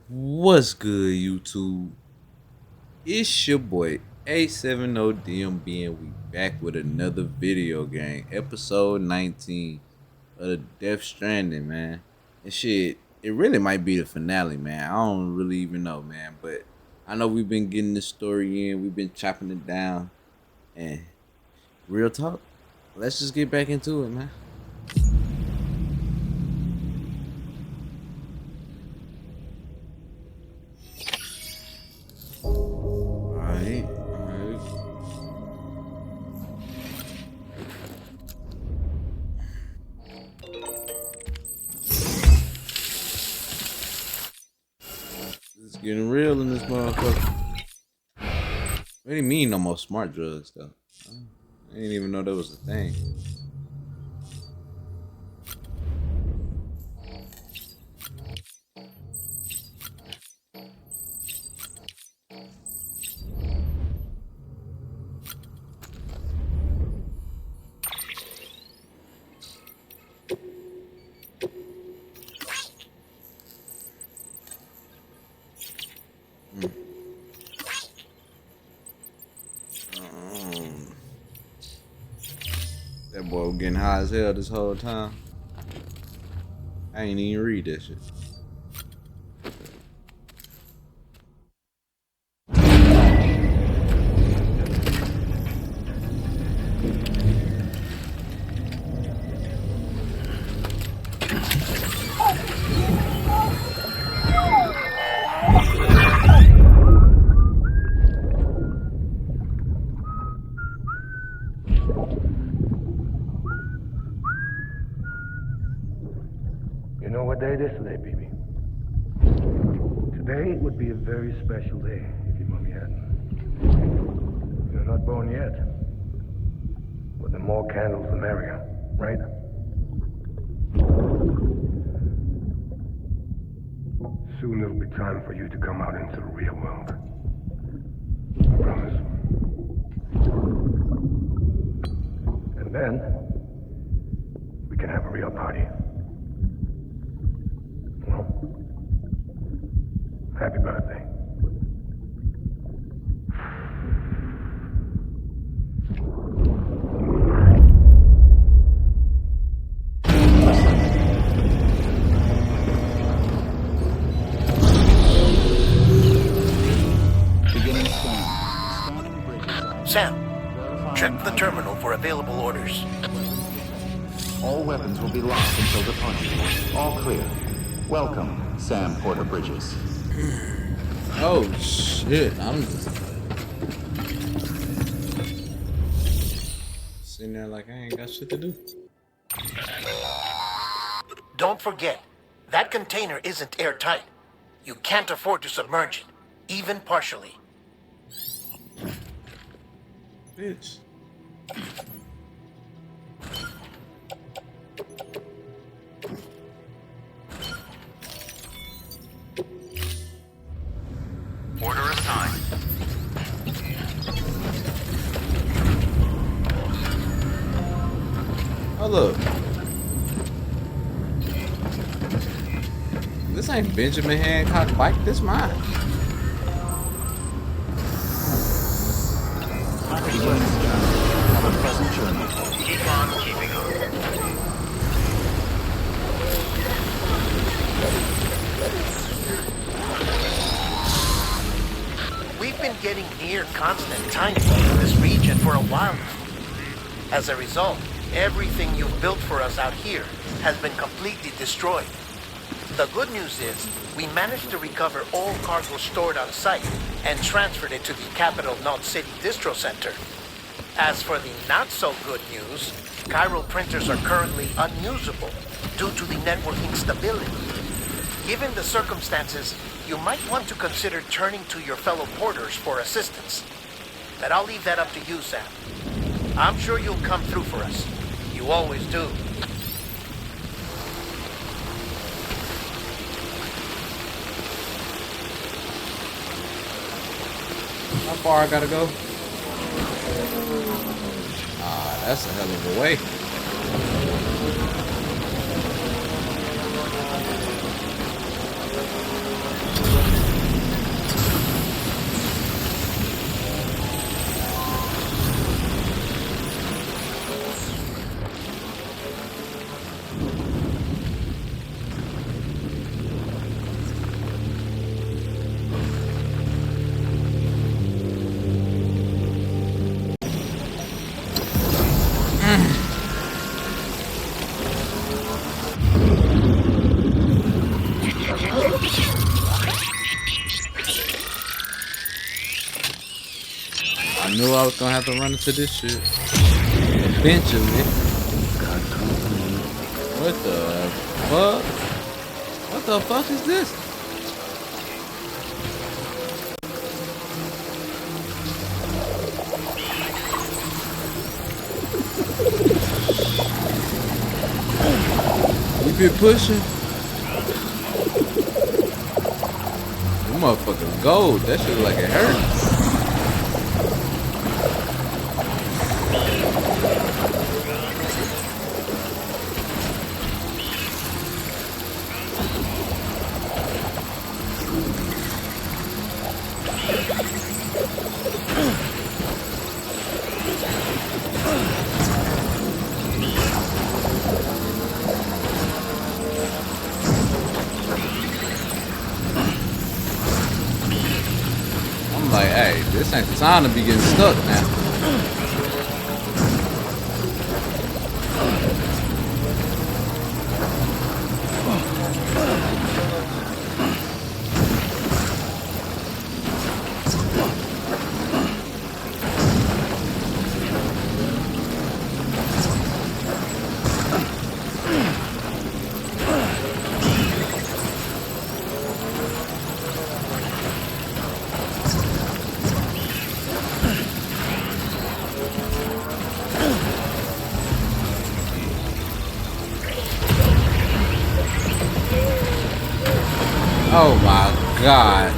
What's good, YouTube? It's your boy A70DMB, and we back with another video game, episode 19 of the Death Stranding, man. And shit, it really might be the finale, man. I don't really even know, man. But I know we've been getting the story in, we've been chopping it down, and real talk, let's just get back into it, man. Alright, alright. It's getting real in this motherfucker. What do you mean no more smart drugs though? I didn't even know that was a thing. Um, that boy was getting high as hell this whole time. I ain't even read that shit. You know what day it is today, baby? Today would be a very special day if your mommy hadn't. You're not born yet. But the more candles, the merrier, right? Soon it'll be time for you to come out into the real world. I promise. And then, we can have a real party. Well, happy birthday. Beginning scan. Scanning bridges. Sam, check the terminal for available orders. All weapons will be locked until departure. All clear. Welcome, Sam Porter Bridges. Oh shit! I'm sitting there like I ain't got shit to do. Don't forget, that container isn't airtight. You can't afford to submerge it, even partially. Bitch. Order assigned. Oh look. This ain't Benjamin Hancock bike, this mine. Beginning scan. Have a pleasant journey. Keep on keeping on. We've been getting near constant time in this region for a while now. As a result, everything you've built for us out here has been completely destroyed. The good news is, we managed to recover all cargo stored on site and transferred it to the Capital Knot City Distro Center. As for the not-so-good news, chiral printers are currently unusable due to the network instability. Given the circumstances, you might want to consider turning to your fellow porters for assistance. But I'll leave that up to you, Sam. I'm sure you'll come through for us. You always do. How far I gotta go? Ah, that's a hell of a way. knew I was gonna have to run into this shit eventually. What the fuck? What the fuck is this? We been pushing. That motherfucker gold. That shit look like it hurt. I'm like, hey, this ain't the time to be getting stuck now. Oh my god.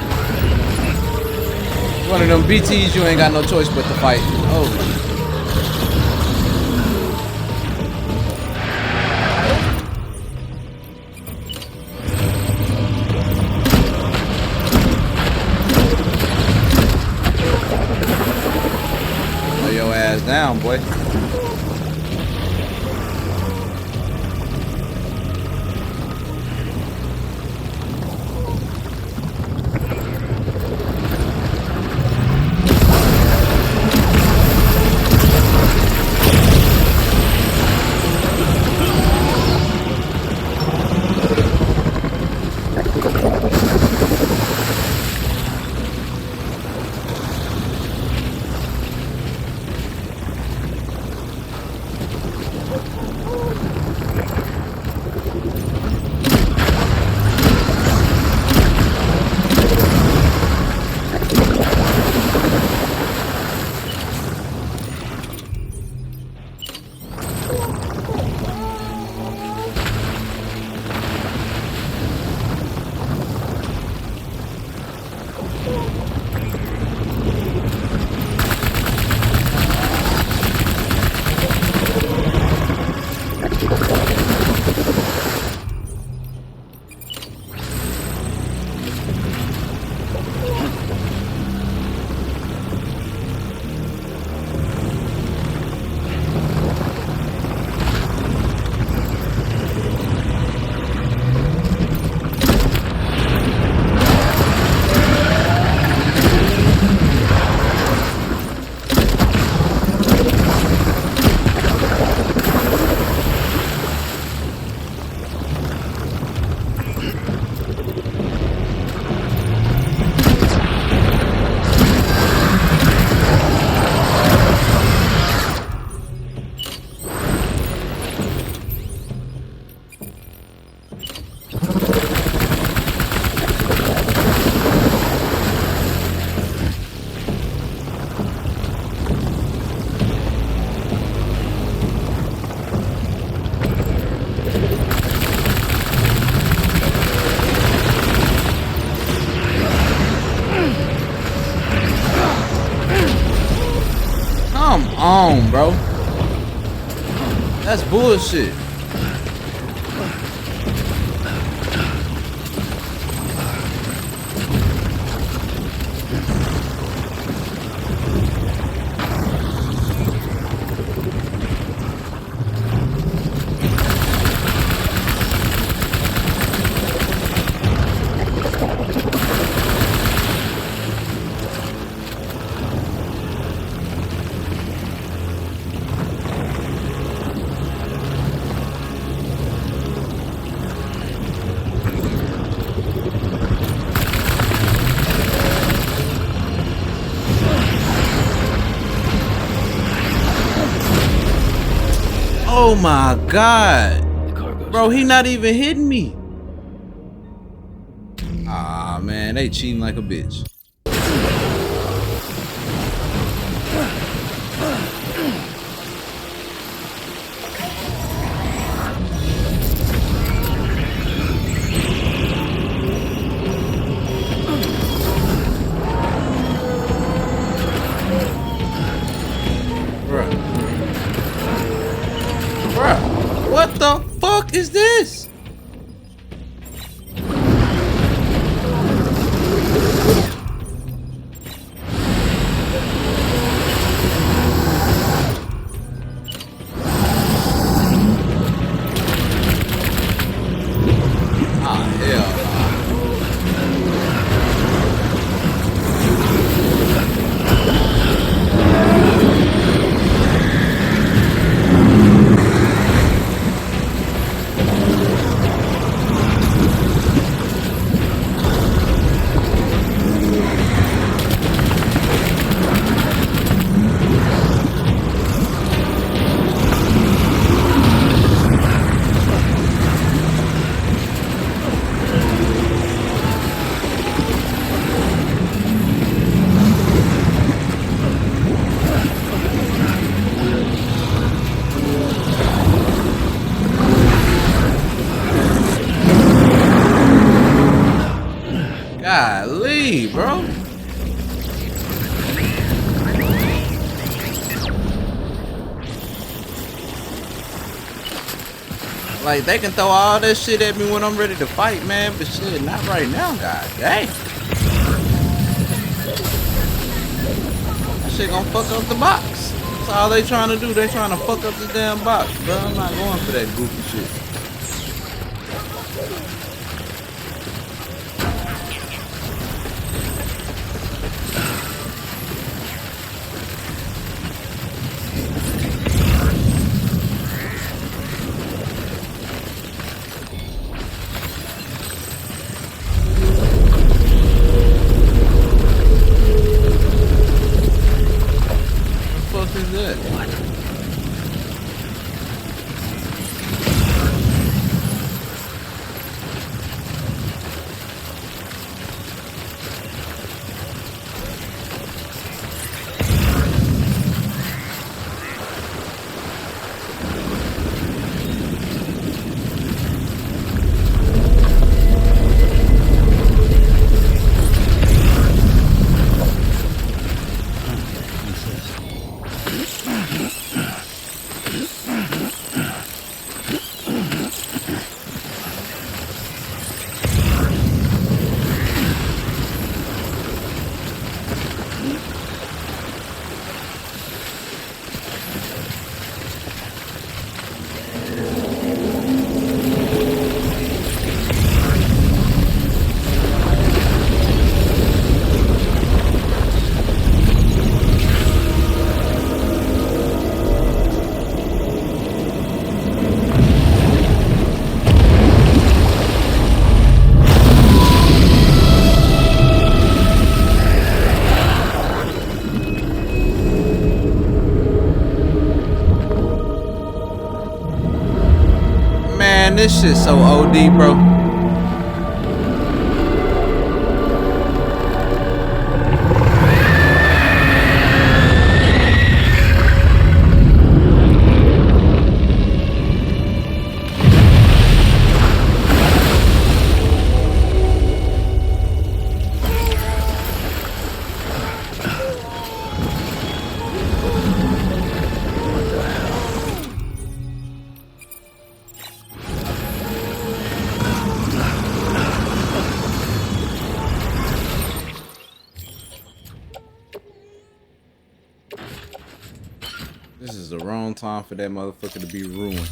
One of them BTs you ain't got no choice but to fight. Oh. Lay your ass down, boy. Come on, bro. That's bullshit. Oh my god. Bro, he not even hitting me. Ah man, they cheating like a bitch. Bruh, what the fuck is this? Ah, hell nah. Golly, bro. Like, they can throw all that shit at me when I'm ready to fight, man, but shit, not right now, god dang. That shit gonna fuck up the box. That's all they trying to do. They trying to fuck up the damn box, bro. I'm not going for that goofy shit. What the fuck is that? Man, this shit so OD, bro. This is the wrong time for that motherfucker to be ruined.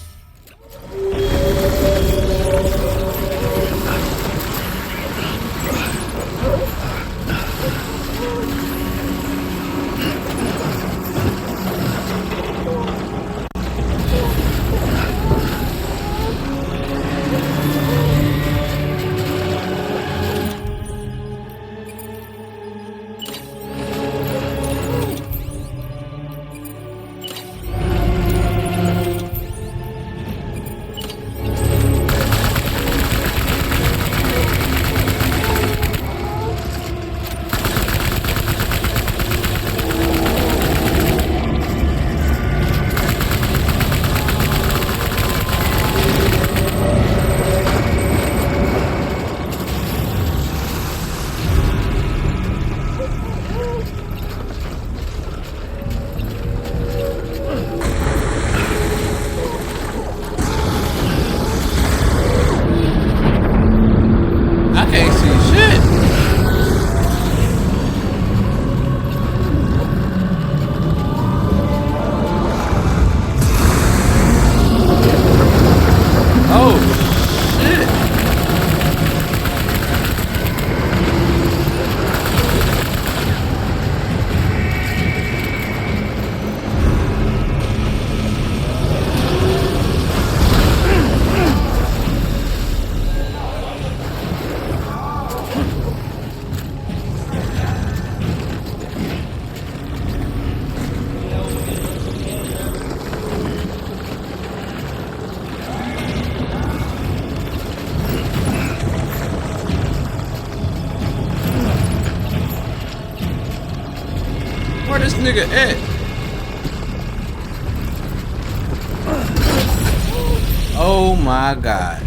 can't see shit. Oh shit. Where this nigga at? Oh my god.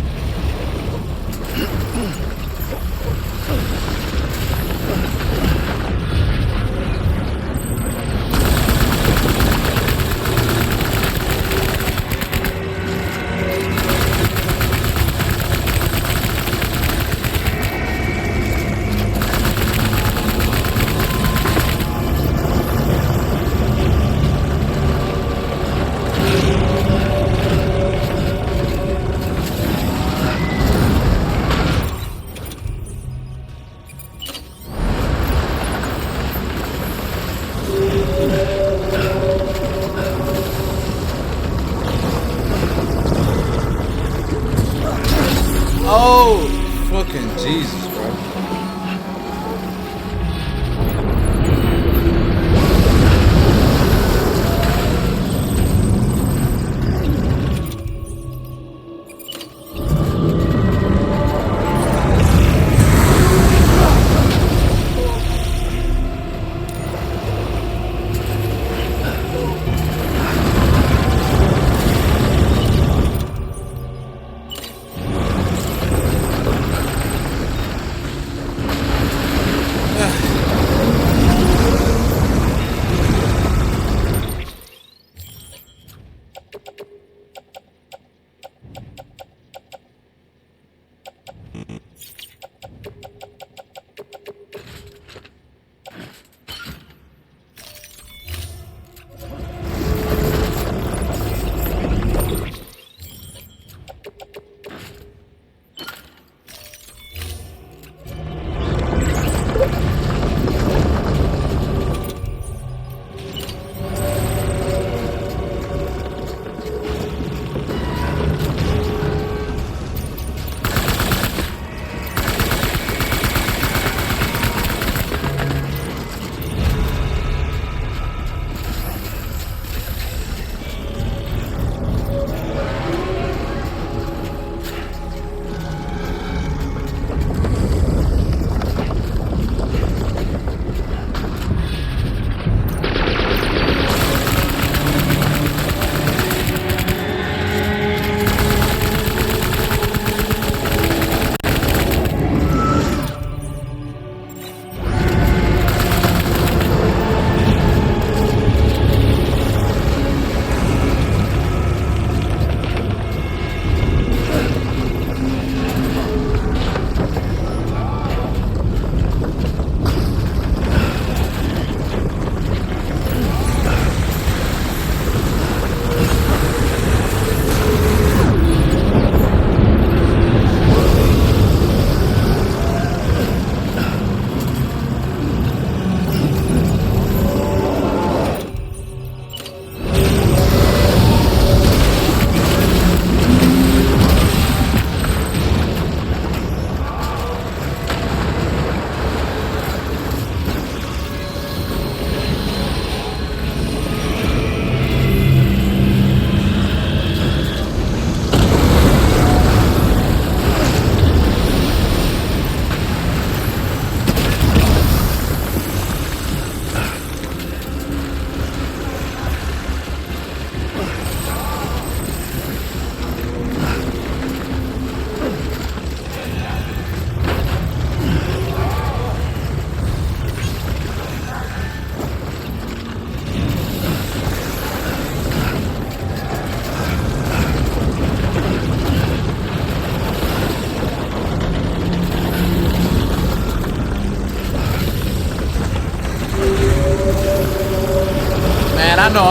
Oh, fucking Jesus, bro.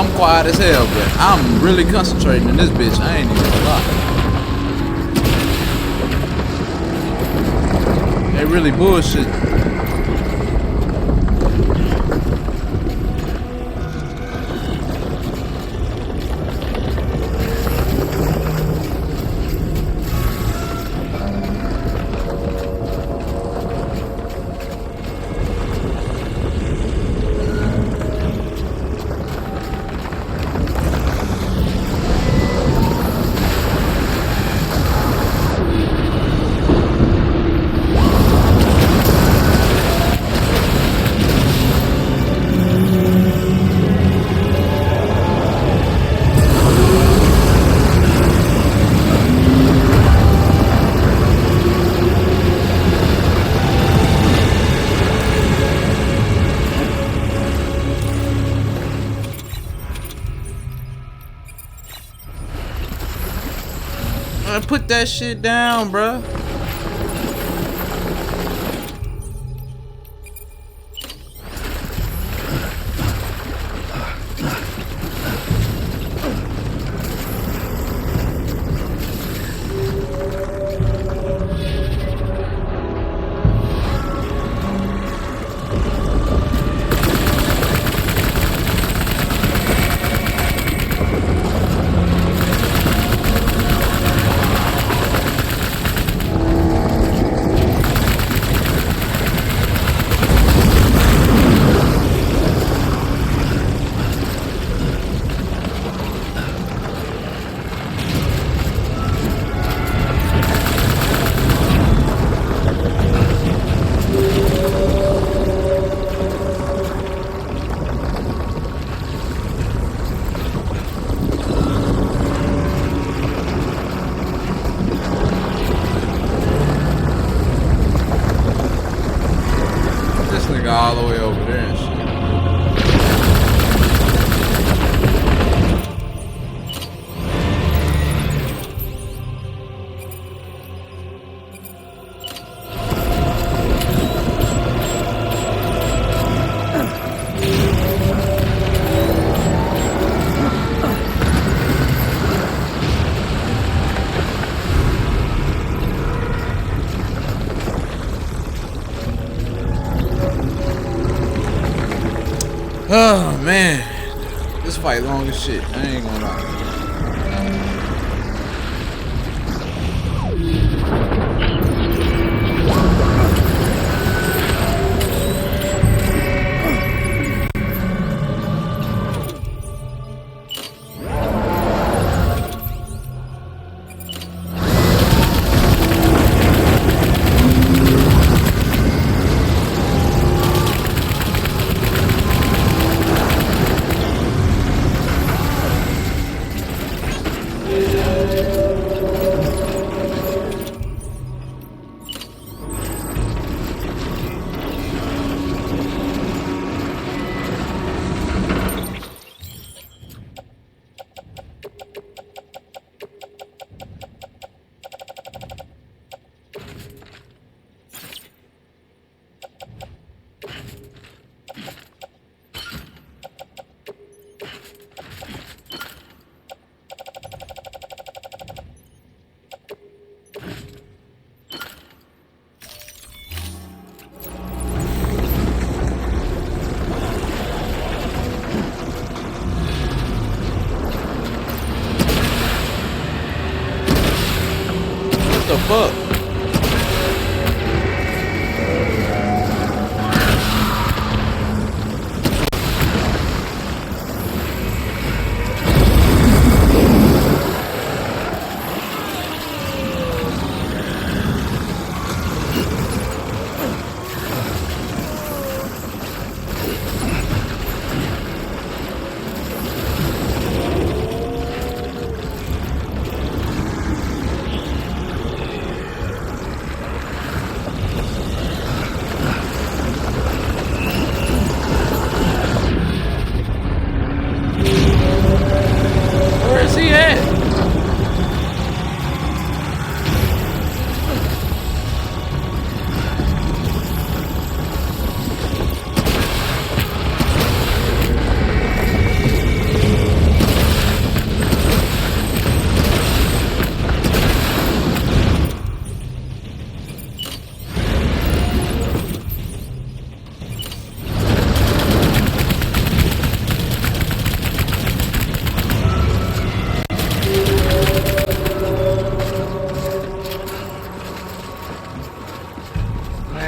I'm quiet as hell, but I'm really concentrating in this bitch. I ain't even gonna lie. They really bullshit. Put that shit down, bruh. All the way over there and shit. Oh man, this fight long as shit. I ain't gonna lie.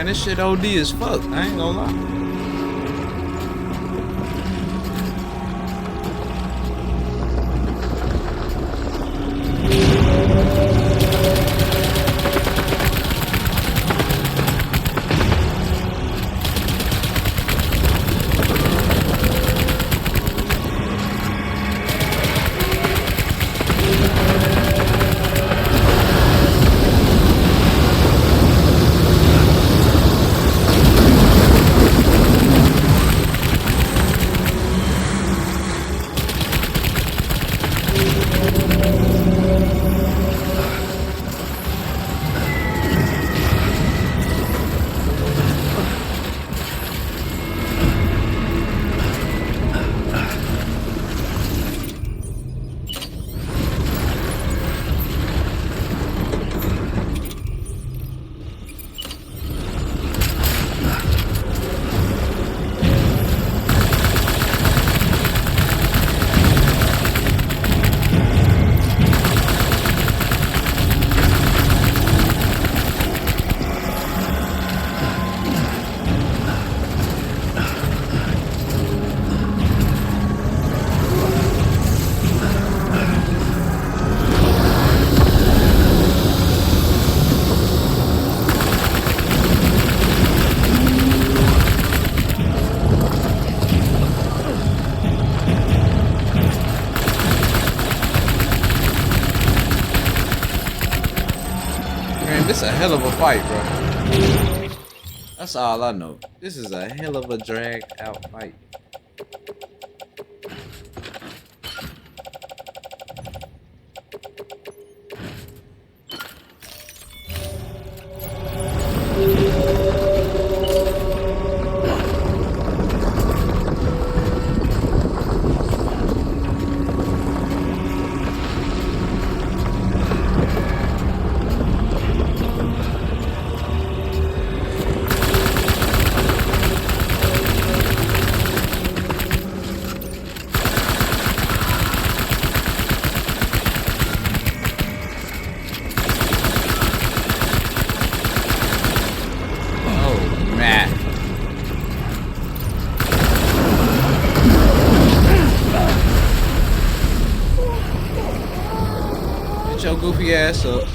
Man, this shit OD as fuck. I ain't gonna lie. Man, this a hell of a fight, bro. That's all I know. This is a hell of a drag out fight. Your goofy ass up.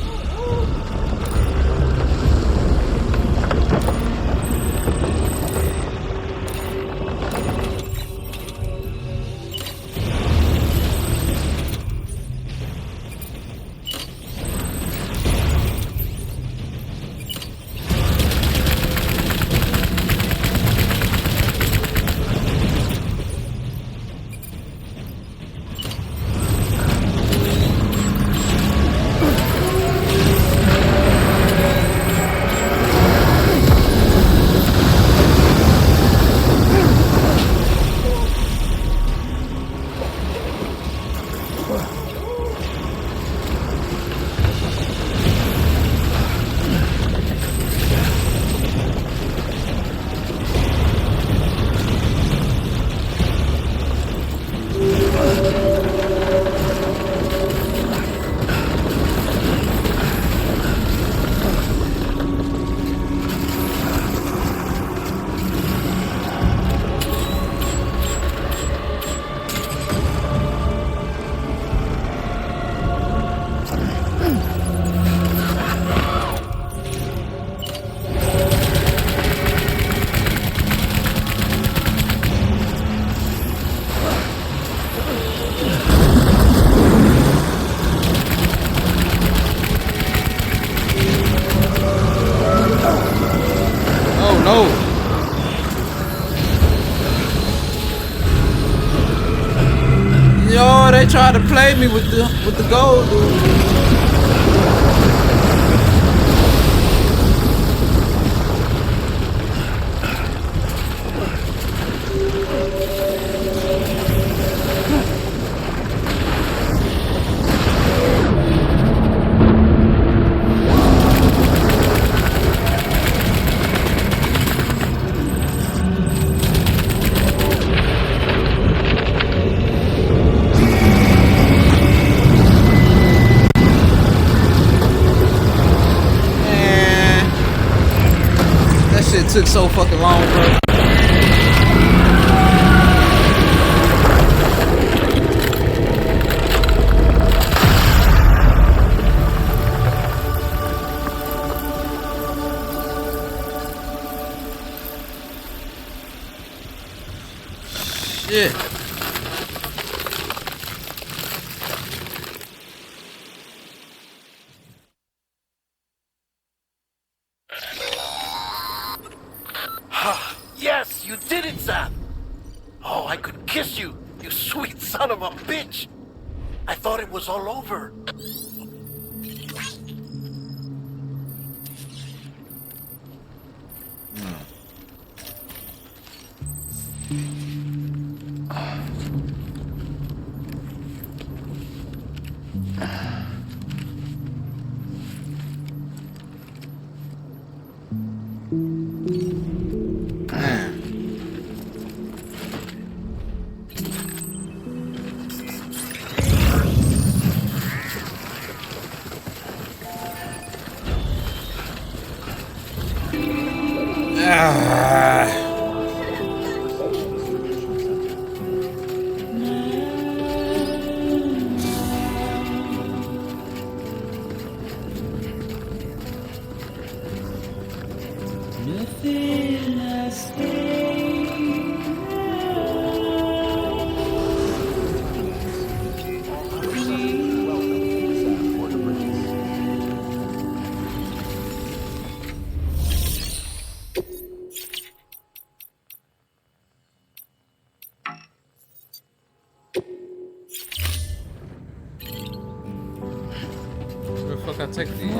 Yo, they tried to play me with the gold, dude. That shit took so fucking long, bro. Shit. Yes, you did it, Sam! Oh, I could kiss you, you sweet son of a bitch! I thought it was all over. Ah. Where the fuck I take these?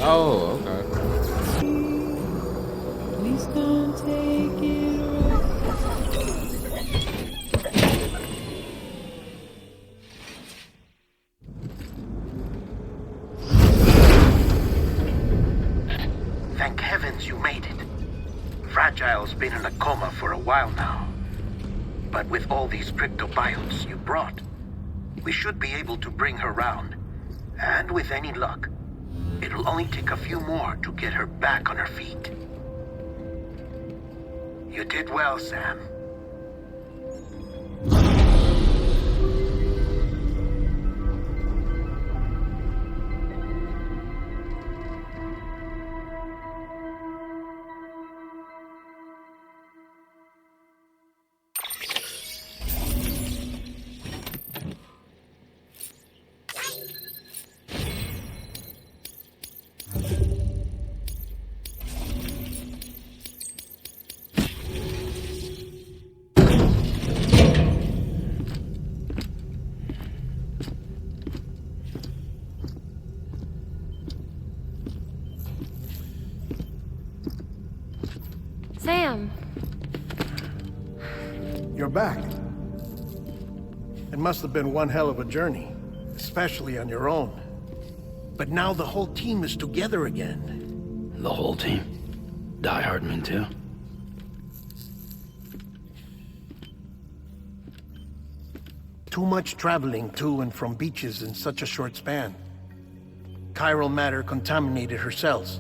Oh, okay. Please don't take it away. Thank heavens you made it. Fragile's been in a coma for a while now. But with all these cryptobiotes you brought, we should be able to bring her round. And with any luck, it'll only take a few more to get her back on her feet. You did well, Sam. Sam, You're back. It must have been one hell of a journey, especially on your own. But now the whole team is together again. The whole team? Die Hardman too? Too much traveling to and from beaches in such a short span. Chiral matter contaminated her cells,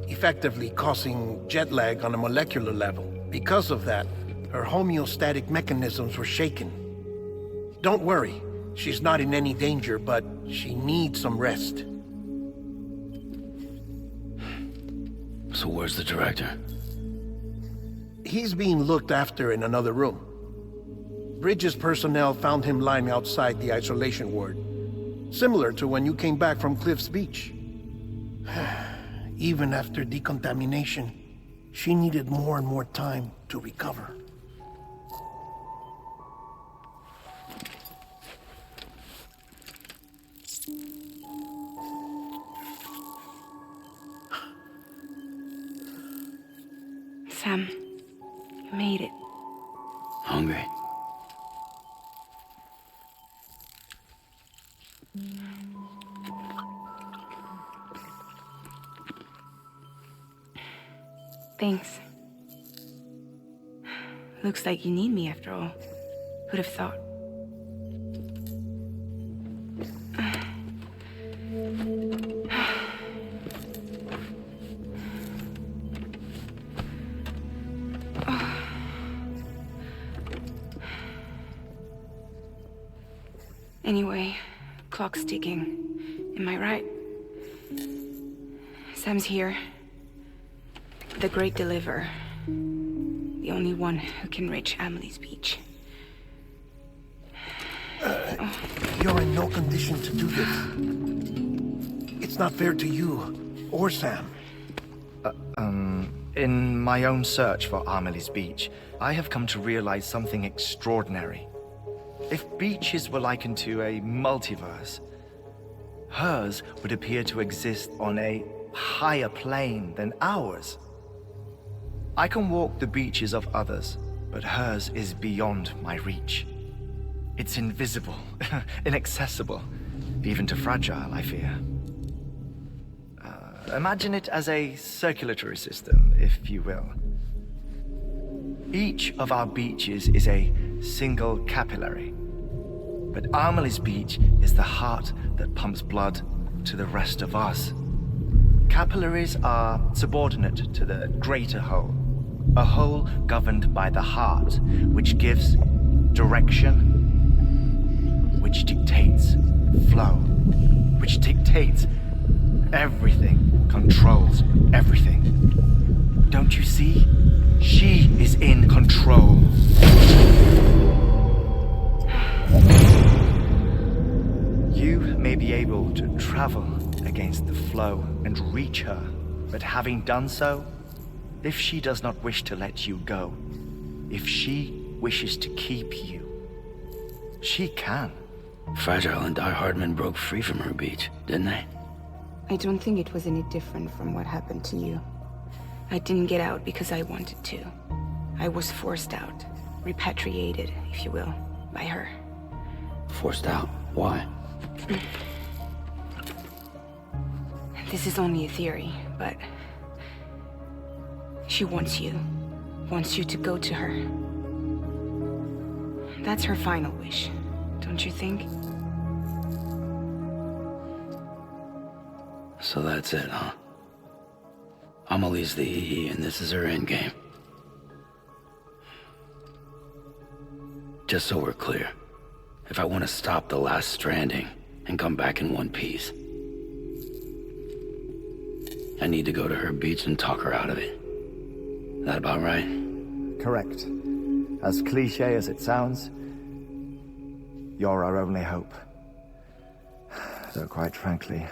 effectively causing jet lag on a molecular level. Because of that, her homeostatic mechanisms were shaken. Don't worry, she's not in any danger, but she needs some rest. So where's the director? He's being looked after in another room. Bridges personnel found him lying outside the isolation ward, similar to when you came back from Cliff's Beach. Even after decontamination, she needed more and more time to recover. Sam, Made it. Hungry? Thanks. Looks like you need me after all. Who'd have thought? Anyway, clock's ticking. Am I right? Sam's here. The Great Deliverer. The only one who can reach Amelie's beach. You're in no condition to do this. It's not fair to you or Sam. In my own search for Amelie's beach, I have come to realize something extraordinary. If beaches were likened to a multiverse, hers would appear to exist on a higher plane than ours. I can walk the beaches of others, but hers is beyond my reach. It's invisible, inaccessible, even to Fragile, I fear. Imagine it as a circulatory system, if you will. Each of our beaches is a single capillary. But Amelie's beach is the heart that pumps blood to the rest of us. Capillaries are subordinate to the greater whole. A whole governed by the heart, which gives direction, which dictates flow, which dictates everything, controls everything. Don't you see? She is in control. You may be able to travel against the flow and reach her, but having done so, if she does not wish to let you go, if she wishes to keep you, she can. Fragile and Die Hardman broke free from her beach, didn't they? I don't think it was any different from what happened to you. I didn't get out because I wanted to. I was forced out. Repatriated, if you will, by her. Forced out? Why? This is only a theory, but... she wants you. Wants you to go to her. That's her final wish, don't you think? So that's it, huh? Amelie's the EE and this is her endgame. Just so we're clear, if I want to stop the last Stranding and come back in one piece, I need to go to her beach and talk her out of it. That about right? Correct. As cliche as it sounds, you're our only hope. Though quite frankly,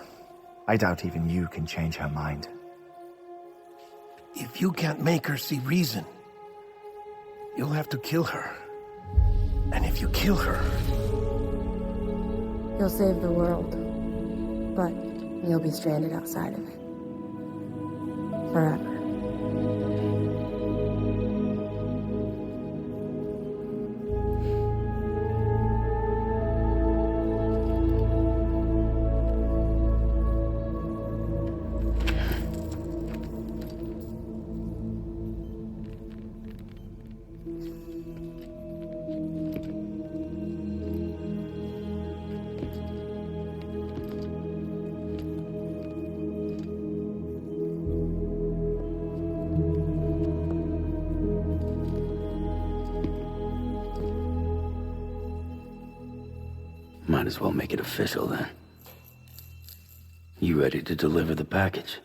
I doubt even you can change her mind. If you can't make her see reason, you'll have to kill her. And if you kill her... You'll save the world, but you'll be stranded outside of it. Forever. Might as well make it official then. You ready to deliver the package?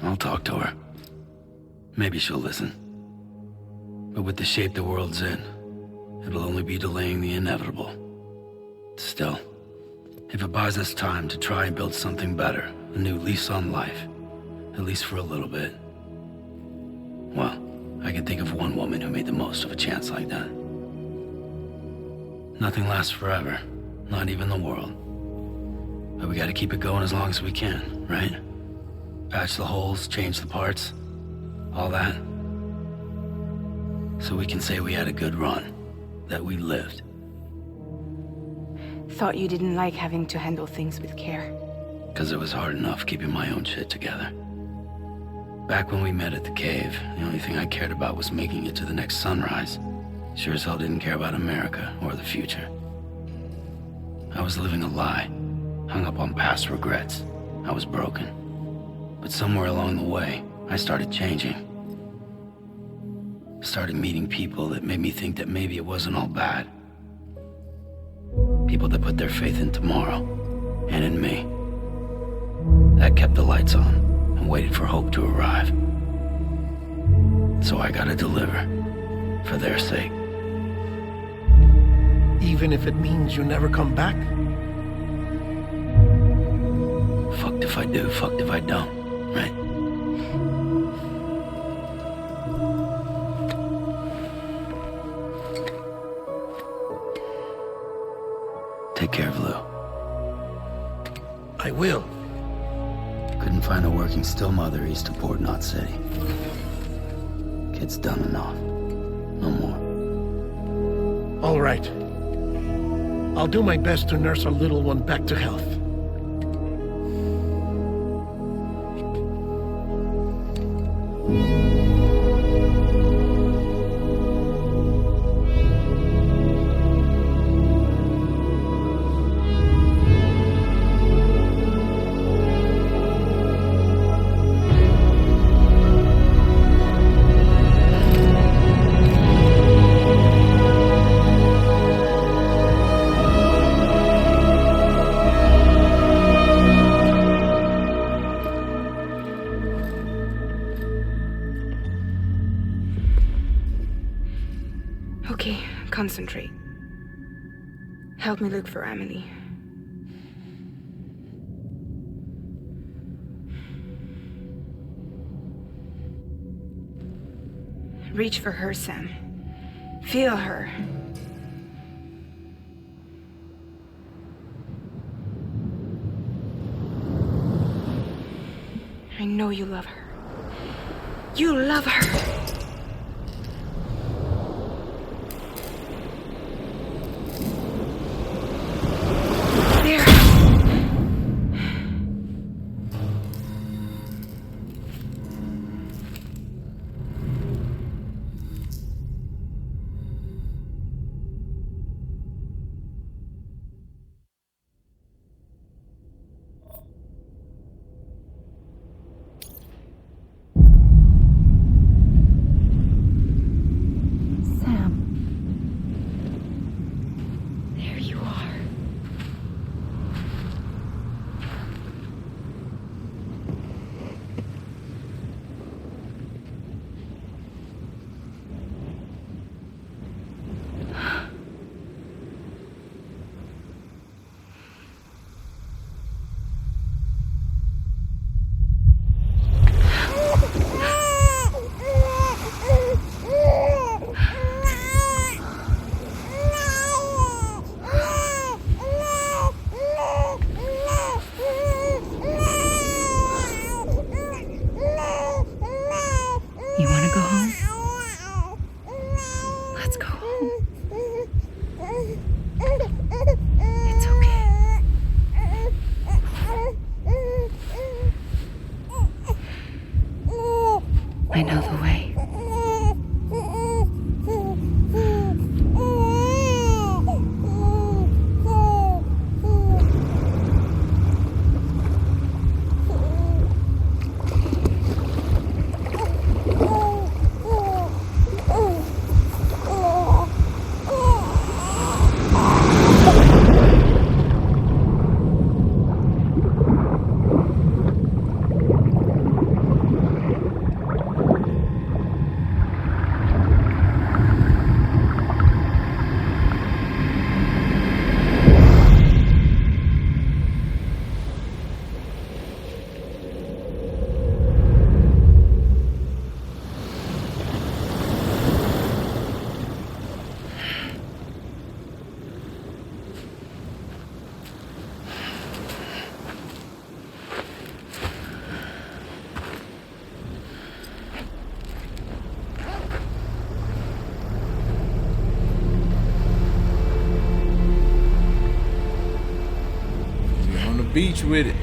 I'll talk to her. Maybe she'll listen. But with the shape the world's in, it'll only be delaying the inevitable. Still, if it buys us time to try and build something better, a new lease on life, at least for a little bit, well, I can think of one woman who made the most of a chance like that. Nothing lasts forever. Not even the world. But we gotta keep it going as long as we can, right? Patch the holes, change the parts. All that. So we can say we had a good run. That we lived. Thought you didn't like having to handle things with care. Because it was hard enough keeping my own shit together. Back when we met at the cave, the only thing I cared about was making it to the next sunrise. Sure as hell didn't care about America or the future. I was living a lie, hung up on past regrets. I was broken. But somewhere along the way, I started changing. Started meeting people that made me think that maybe it wasn't all bad. People that put their faith in tomorrow, and in me. That kept the lights on, and waited for hope to arrive. So I gotta deliver, for their sake. Even if it means you never come back? Fucked if I do, fucked if I don't, right? Take care of Lou. I will. Couldn't find a working still mother east of Port Knot City. Kid's done enough. No more. All right. I'll do my best to nurse our little one back to health. Okay, concentrate. Help me look for Emily. Reach for her, Sam. Feel her. I know you love her. You love her! There! beach with it.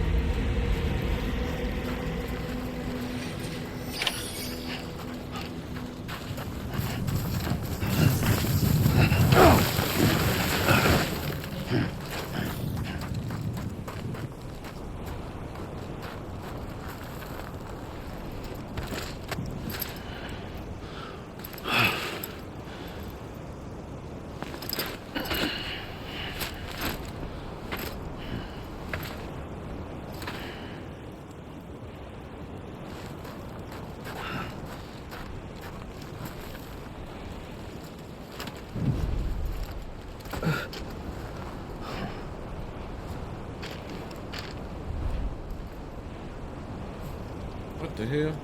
What the hell?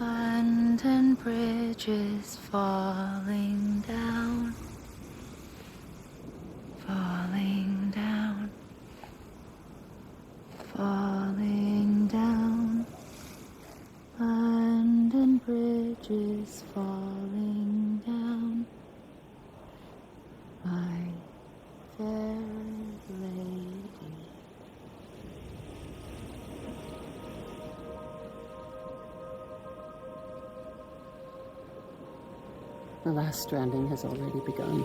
London Bridge is falling down, falling down, falling down. London Bridge is falling down, my fair lady. The last stranding has already begun.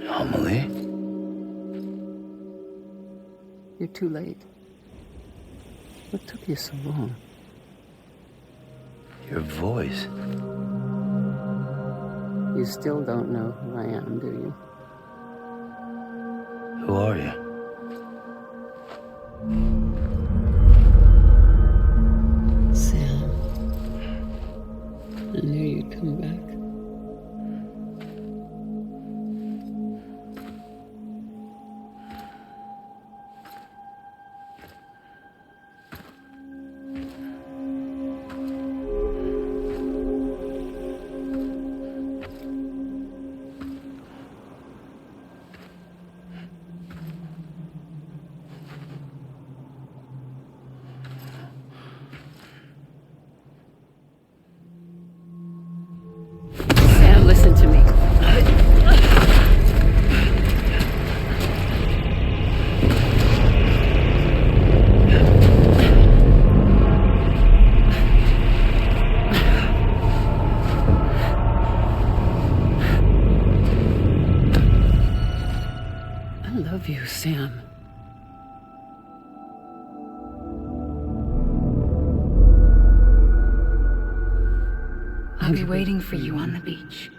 Amelie? You're too late. What took you so long? Your voice. You still don't know who I am, do you? Who are you? Sam. I knew you'd come back. Sam, listen to me. I love you, Sam. I'll be waiting for you on the beach.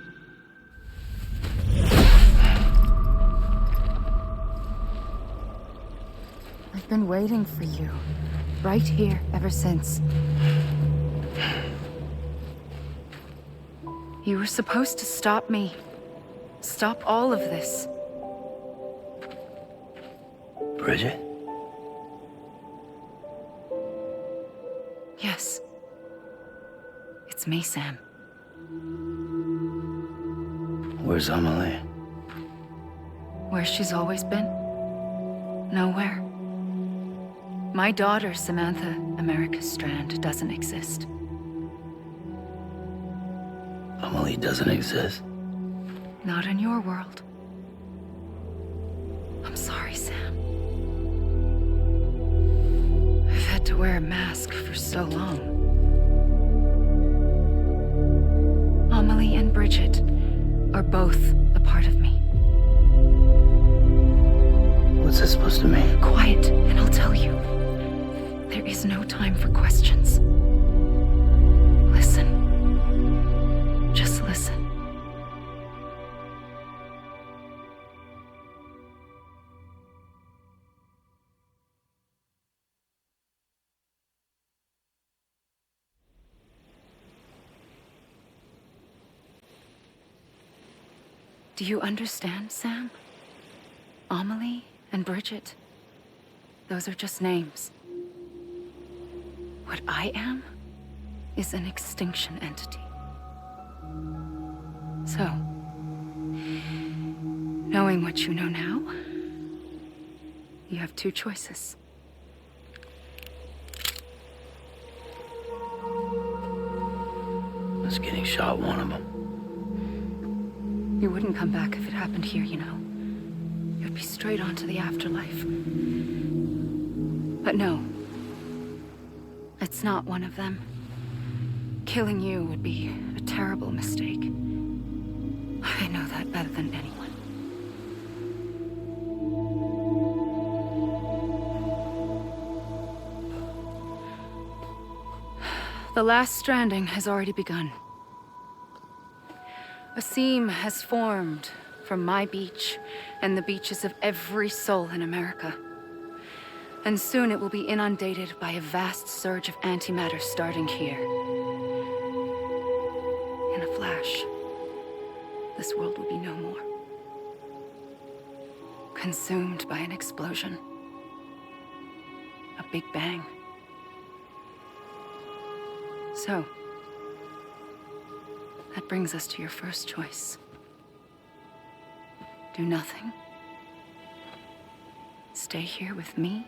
I've been waiting for you, right here ever since. You were supposed to stop me. Stop all of this. Bridget? Yes. It's me, Sam. Where's Amelie? Where she's always been. Nowhere. My daughter, Samantha America Strand, doesn't exist. Amelie doesn't exist. Not in your world. I'm sorry, Sam. I've had to wear a mask for so long. Amelie and Bridget are both a part of me. What's this supposed to mean? Quiet, and I'll tell you. There is no time for questions. Listen. Just listen. Do you understand, Sam? Amelie and Bridget, those are just names. What I am is an extinction entity. So, knowing what you know now, you have two choices. Us getting shot, one of them. You wouldn't come back if it happened here, you know. You'd be straight on to the afterlife. But no. It's not one of them. Killing you would be a terrible mistake. I know that better than anyone. The last stranding has already begun. A seam has formed from my beach and the beaches of every soul in America. And soon it will be inundated by a vast surge of antimatter starting here. In a flash, this world will be no more. Consumed by an explosion. A big bang. So, that brings us to your first choice. Do nothing. Stay here with me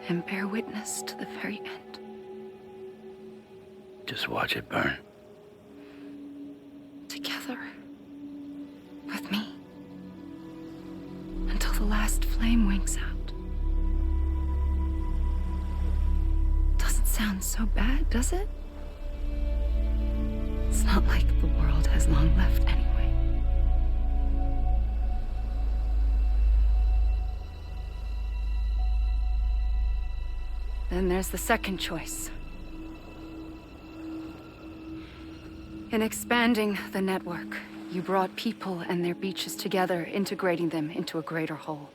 and bear witness to the very end. Just watch it burn. Together. With me. Until the last flame winks out. Doesn't sound so bad, does it? It's not like the world has long left anyway. Then there's the second choice. In expanding the network, you brought people and their beaches together, integrating them into a greater whole.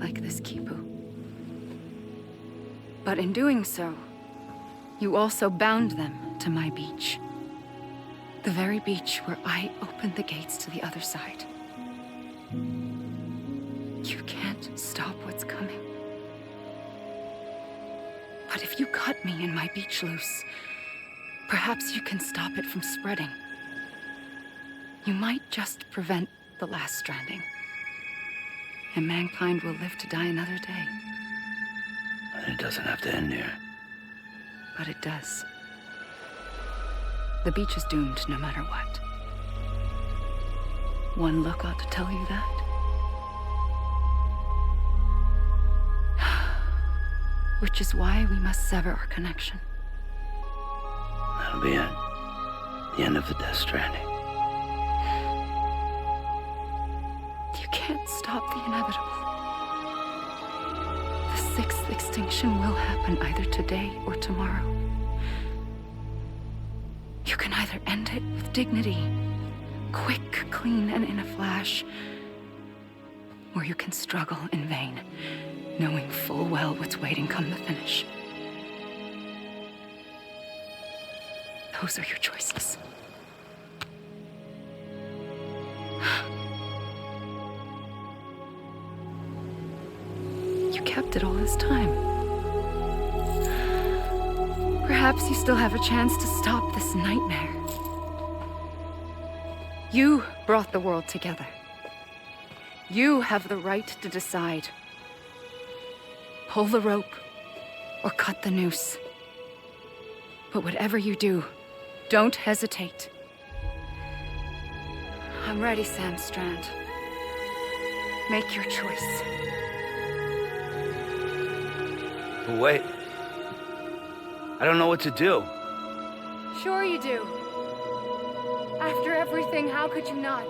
Like this Kipu. But in doing so, you also bound them to my beach. The very beach where I opened the gates to the other side. You can't stop what's coming. But if you cut me and my beach loose, perhaps you can stop it from spreading. You might just prevent the last stranding. And mankind will live to die another day. It doesn't have to end here. But it does. The beach is doomed no matter what. One look ought to tell you that. Which is why we must sever our connection. That'll be it. The end of the Death Stranding. You can't stop the inevitable. The sixth extinction will happen either today or tomorrow. You can either end it with dignity, quick, clean, and in a flash, or you can struggle in vain, knowing full well what's waiting come the finish. Those are your choices. You kept it all this time. Perhaps you still have a chance to stop this nightmare. You brought the world together. You have the right to decide. Pull the rope or cut the noose. But whatever you do, don't hesitate. I'm ready, Sam Strand. Make your choice. But wait. I don't know what to do. Sure you do. After everything, how could you not?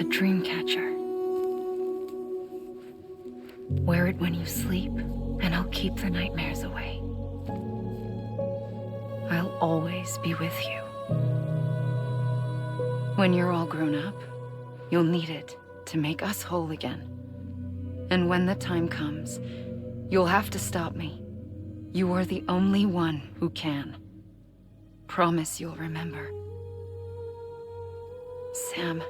a dream catcher. Wear it when you sleep, and I'll keep the nightmares away. I'll always be with you. When you're all grown up, you'll need it to make us whole again. And when the time comes, you'll have to stop me. You are the only one who can. Promise you'll remember. Sam,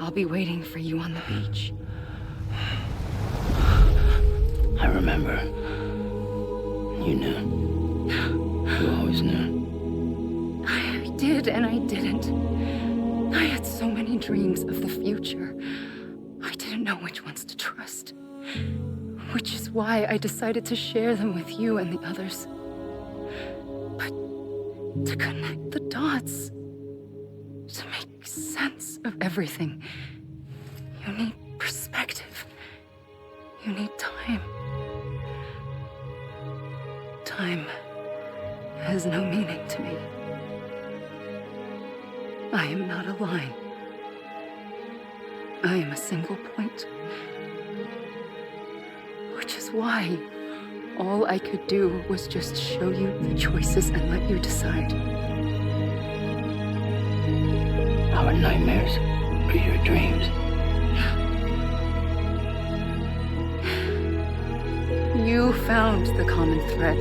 I'll be waiting for you on the beach. I remember. You knew. You always knew. I did and I didn't. I had so many dreams of the future. I didn't know which ones to trust. Which is why I decided to share them with you and the others. But to connect the dots, to make sense of everything, you need perspective. You need time. Time has no meaning to me. I am not a line. I am a single point. Which is why all I could do was just show you the choices and let you decide. Our nightmares or your dreams? You found the common thread,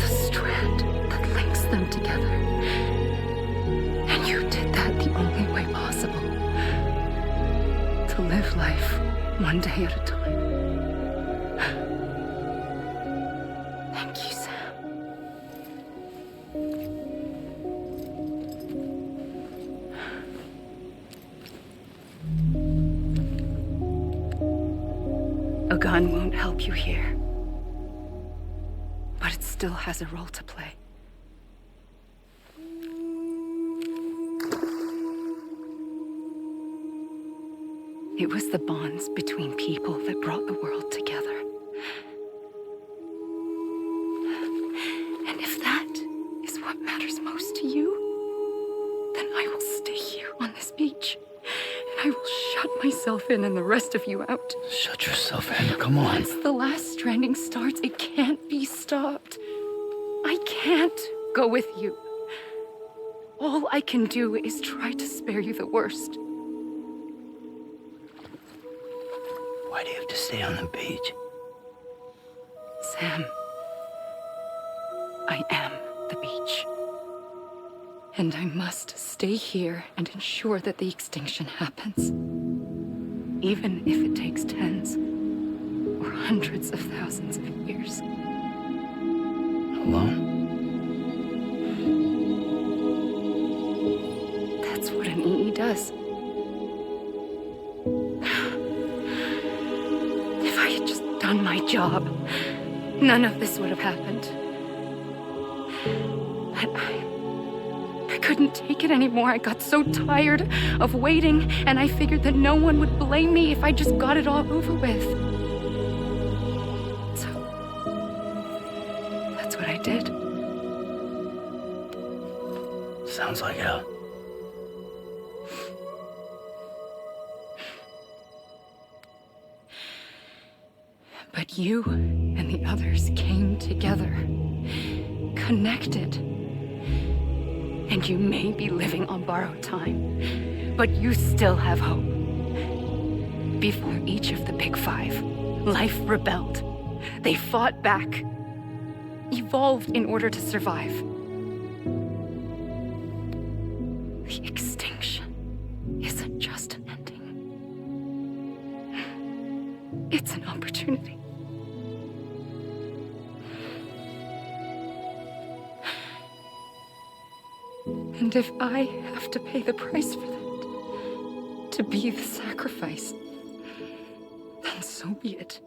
the strand that links them together. And you did that the only way possible. To live life one day at a time. Thank you, Sam. A gun won't help you here. But it still has a role to play. It was the bonds between people that brought the world together. And if that is what matters most to you, then I will stay here on this beach. And I will shut myself in and the rest of you out. Shut yourself in, come on. Once the last stranding starts, it can't be stopped. I can't go with you. All I can do is try to spare you the worst. Why do you have to stay on the beach? Sam, I am the beach. And I must stay here and ensure that the extinction happens. Even if it takes tens or hundreds of thousands of years. Alone? That's what an EE does. If I had just done my job, none of this would have happened. But I couldn't take it anymore. I got so tired of waiting, and I figured that no one would blame me if I just got it all over with. So, that's what I did. Sounds like hell. But you and the others came together, connected. And you may be living on borrowed time, but you still have hope. Before each of the Big Five, life rebelled. They fought back, evolved in order to survive. The extinction isn't just an ending. It's an opportunity. And if I have to pay the price for that, to be the sacrifice, then so be it.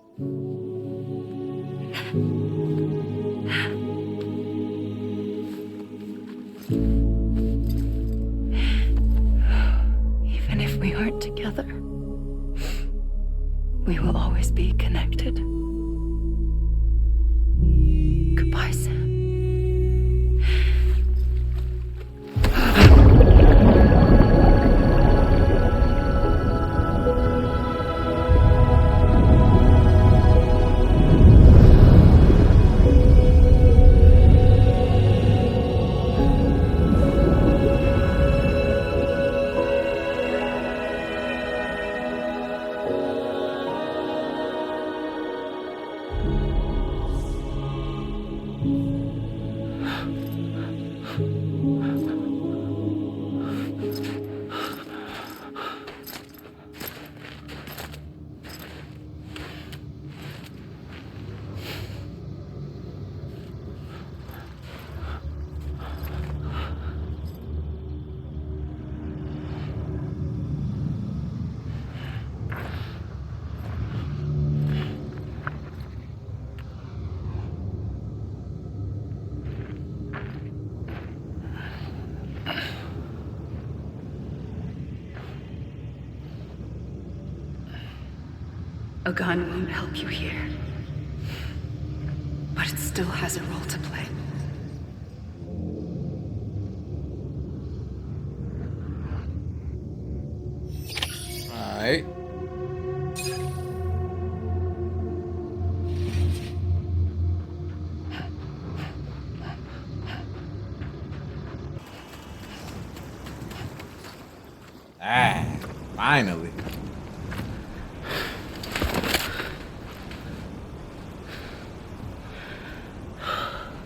Even if we aren't together, we will always be connected. Goodbye, Sam. A gun won't help you here. But it still has a role to play. Alright. Ah, finally.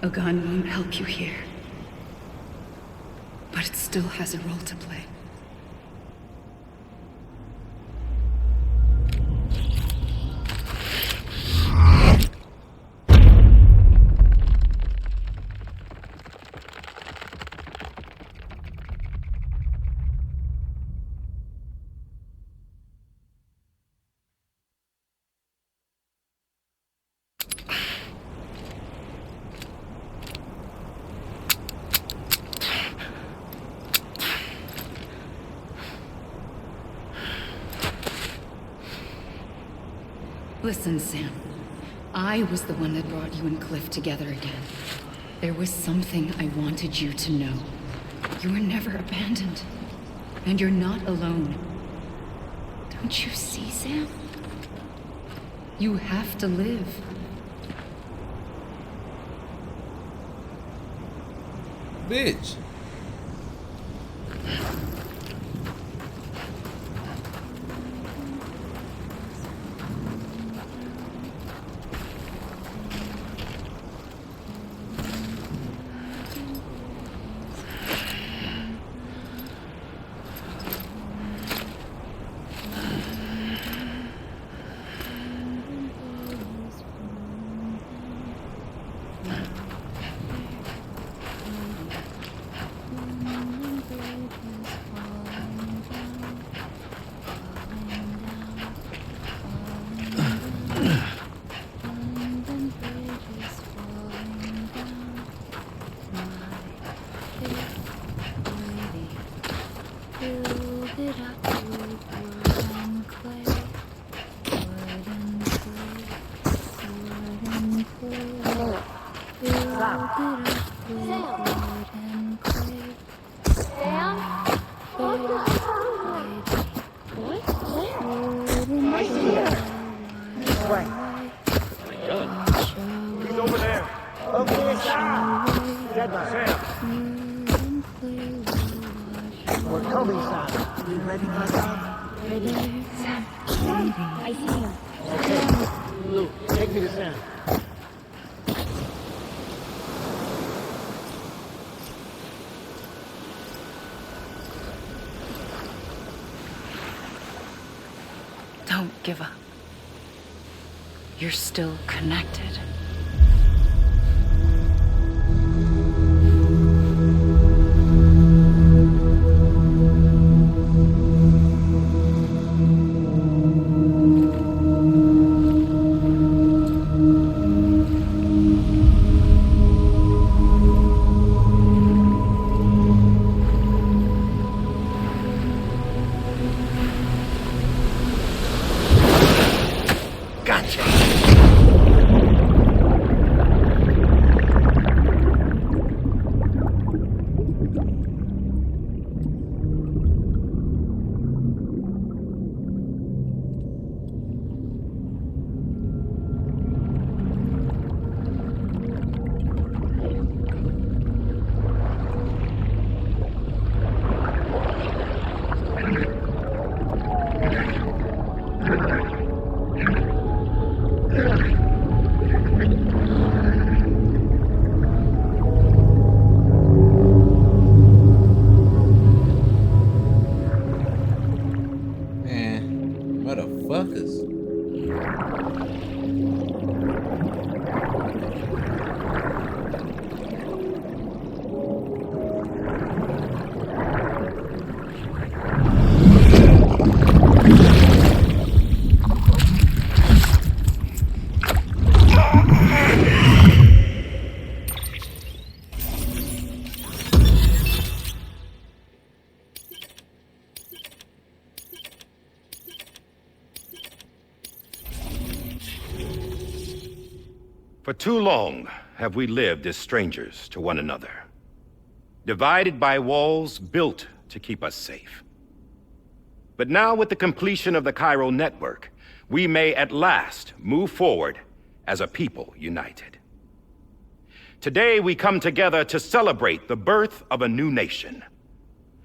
A gun won't help you here. But it still has a role to play. Listen, Sam. I was the one that brought you and Cliff together again. There was something I wanted you to know. You were never abandoned. And you're not alone. Don't you see, Sam? You have to live. Bitch. Don't give up. You're still connected. Motherfuckers. For too long have we lived as strangers to one another, divided by walls built to keep us safe. But now, with the completion of the Chiral network, we may at last move forward as a people united. Today, we come together to celebrate the birth of a new nation.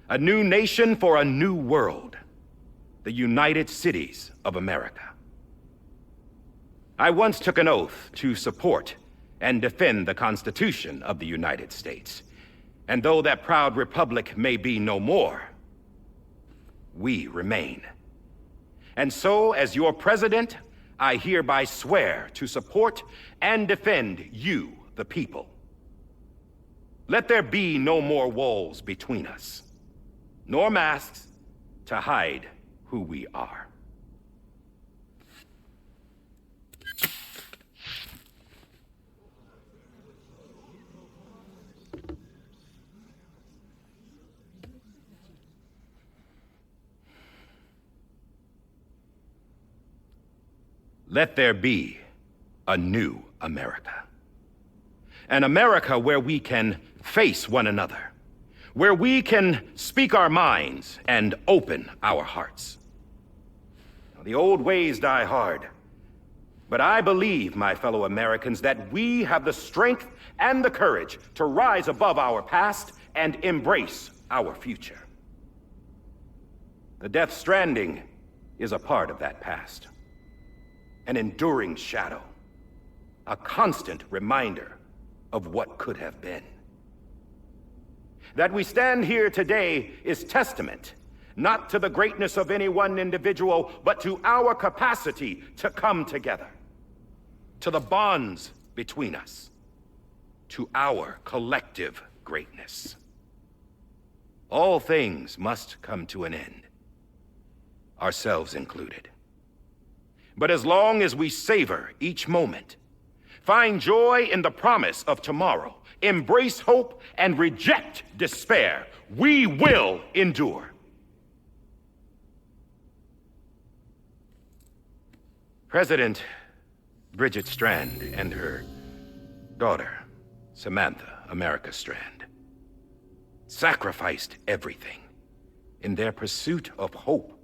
A new nation for a new world. The United Cities of America. I once took an oath to support and defend the Constitution of the United States. And though that proud republic may be no more, we remain. And so, as your president, I hereby swear to support and defend you, the people. Let there be no more walls between us, nor masks to hide who we are. Let there be a new America. An America where we can face one another, where we can speak our minds and open our hearts. Now, the old ways die hard, but I believe, my fellow Americans, that we have the strength and the courage to rise above our past and embrace our future. The Death Stranding is a part of that past. An enduring shadow, a constant reminder of what could have been. That we stand here today is testament, not to the greatness of any one individual, but to our capacity to come together, to the bonds between us, to our collective greatness. All things must come to an end, ourselves included. But as long as we savor each moment, find joy in the promise of tomorrow, embrace hope, and reject despair, we will endure. President Bridget Strand and her daughter, Samantha America Strand, sacrificed everything in their pursuit of hope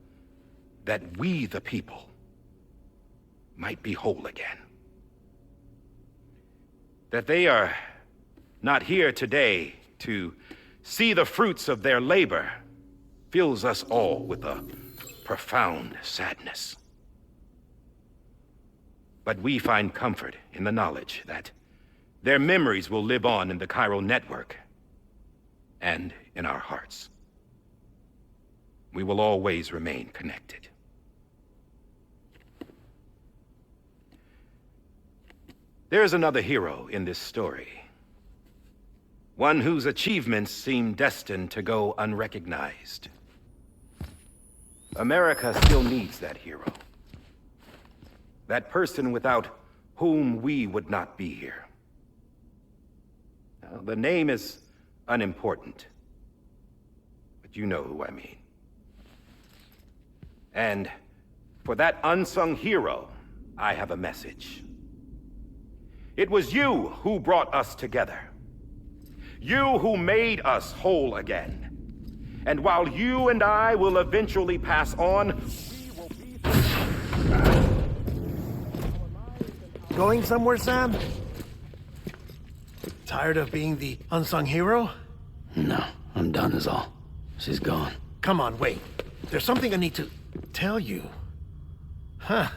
that we, the people, might be whole again. That they are not here today to see the fruits of their labor fills us all with a profound sadness. But we find comfort in the knowledge that their memories will live on in the Chiral network and in our hearts. We will always remain connected. There is another hero in this story. One whose achievements seem destined to go unrecognized. America still needs that hero. That person without whom we would not be here. Now, the name is unimportant, but you know who I mean. And for that unsung hero, I have a message. It was you who brought us together. You who made us whole again. And while you and I will eventually pass on, we will be... Going somewhere, Sam? Tired of being the unsung hero? No, I'm done is all. She's gone. Come on, wait. There's something I need to tell you. Huh.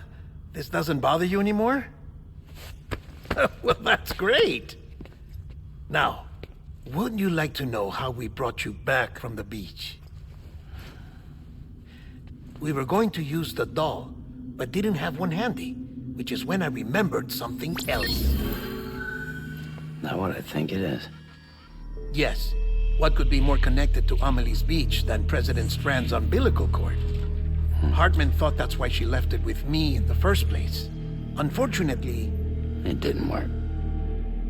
This doesn't bother you anymore? Well, that's great. Now, wouldn't you like to know how we brought you back from the beach? We were going to use the doll, but didn't have one handy, which is when I remembered something else. Not what I think it is. Yes. What could be more connected to Amelie's beach than President Strand's umbilical cord? Hartman thought that's why she left it with me in the first place. Unfortunately... It didn't work.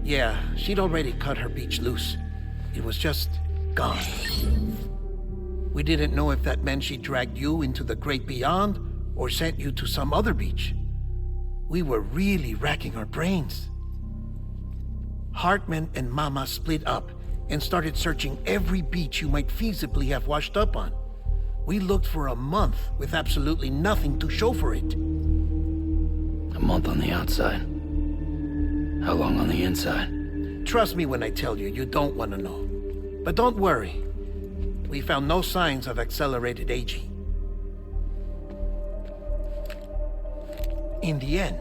Yeah, she'd already cut her beach loose. It was just gone. We didn't know if that meant she dragged you into the great beyond or sent you to some other beach. We were really racking our brains. Hartman and Mama split up and started searching every beach you might feasibly have washed up on. We looked for a month with absolutely nothing to show for it. A month on the outside. How long on the inside? Trust me when I tell you, you don't want to know. But don't worry. We found no signs of accelerated aging. In the end,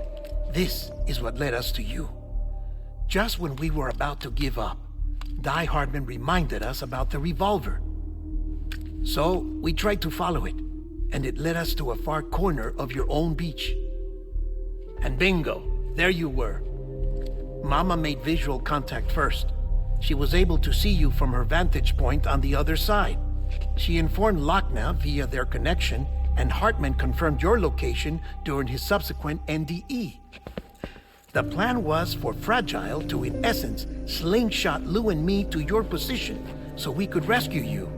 this is what led us to you. Just when we were about to give up, Die Hardman reminded us about the revolver. So, we tried to follow it, and it led us to a far corner of your own beach. And bingo, there you were. Mama made visual contact first. She was able to see you from her vantage point on the other side. She informed Lochna via their connection, and Hartman confirmed your location during his subsequent NDE. The plan was for Fragile to, in essence, slingshot Lou and me to your position so we could rescue you.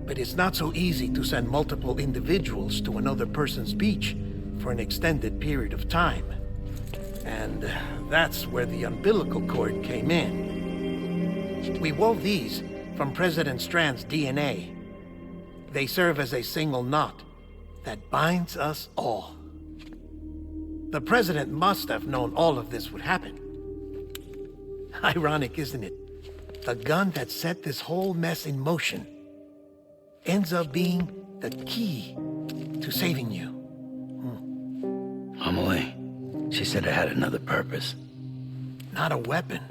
But it's not so easy to send multiple individuals to another person's beach for an extended period of time. And that's where the umbilical cord came in. We wove these from President Strand's DNA. They serve as a single knot that binds us all. The President must have known all of this would happen. Ironic, isn't it? The gun that set this whole mess in motion ends up being the key to saving you. Amelie, she said it had another purpose. Not a weapon,